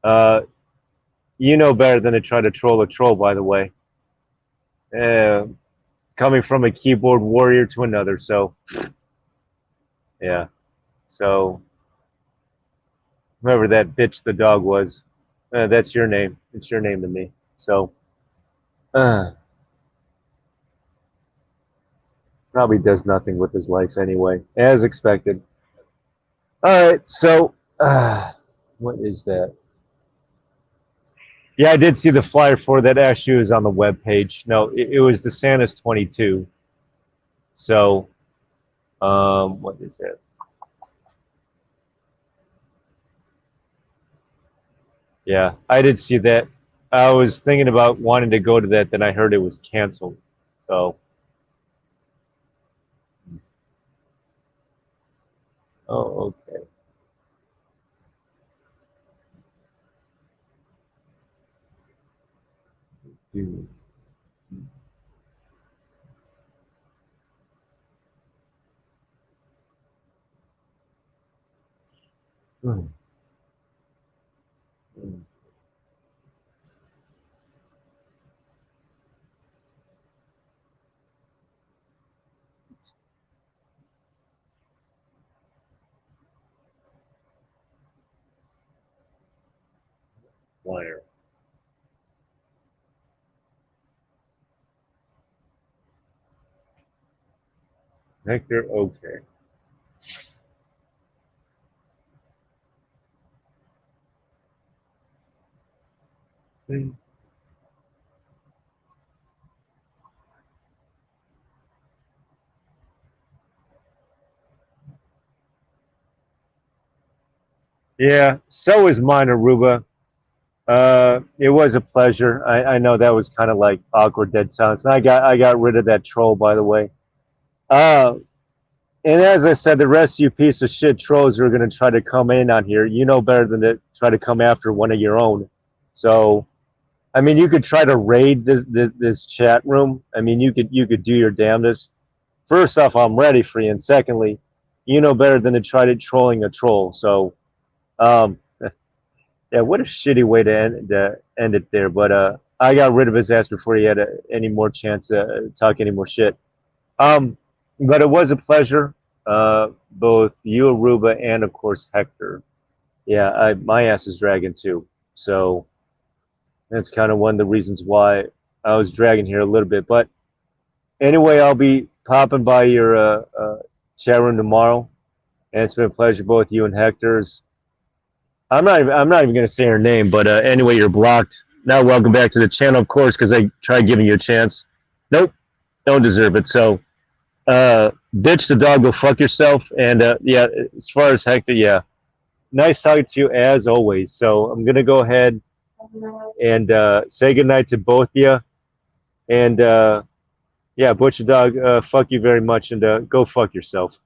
Uh, you know better than to try to troll a troll, by the way. Uh, Coming from a keyboard warrior to another, so yeah. So whoever that bitch the dog was, that's your name. It's your name to me. So uh, probably does nothing with his life anyway, as expected. All right, so what is that? Yeah, I did see the flyer for that. Actually, was on the web page. No, it was the Santa's 22. So, what is that? Yeah, I did see that. I was thinking about wanting to go to that, then I heard it was canceled. So, oh, okay. Hmm. Hmm. Hmm. Wire. Hector, okay. Yeah, so is mine, Aruba. It was a pleasure. I know that was kind of like awkward dead silence. And I got rid of that troll, by the way. Uh, and as I said, the rest of you piece of shit trolls who are going to try to come in on here, you know better than to try to come after one of your own. So, I mean, you could try to raid this chat room. I mean, you could do your damnedest. First off, I'm ready for you, and secondly, you know better than to try to trolling a troll. So, um, yeah, what a shitty way to end it there. But I got rid of his ass before he had any more chance to talk any more shit. Um, but it was a pleasure. Both you, Aruba, and of course Hector. Yeah, my ass is dragging too. So that's kind of one of the reasons why I was dragging here a little bit. But anyway, I'll be popping by your chat room tomorrow, and it's been a pleasure, both you and Hector's. I'm not even gonna say her name, but anyway, you're blocked. Now, welcome back to the channel, of course, because I tried giving you a chance. Nope, don't deserve it. So, bitch the dog, go fuck yourself. And yeah, as far as Hector, yeah, nice talking to you as always. So I'm gonna go ahead and say goodnight to both of you. And yeah, butcher dog, fuck you very much, and go fuck yourself.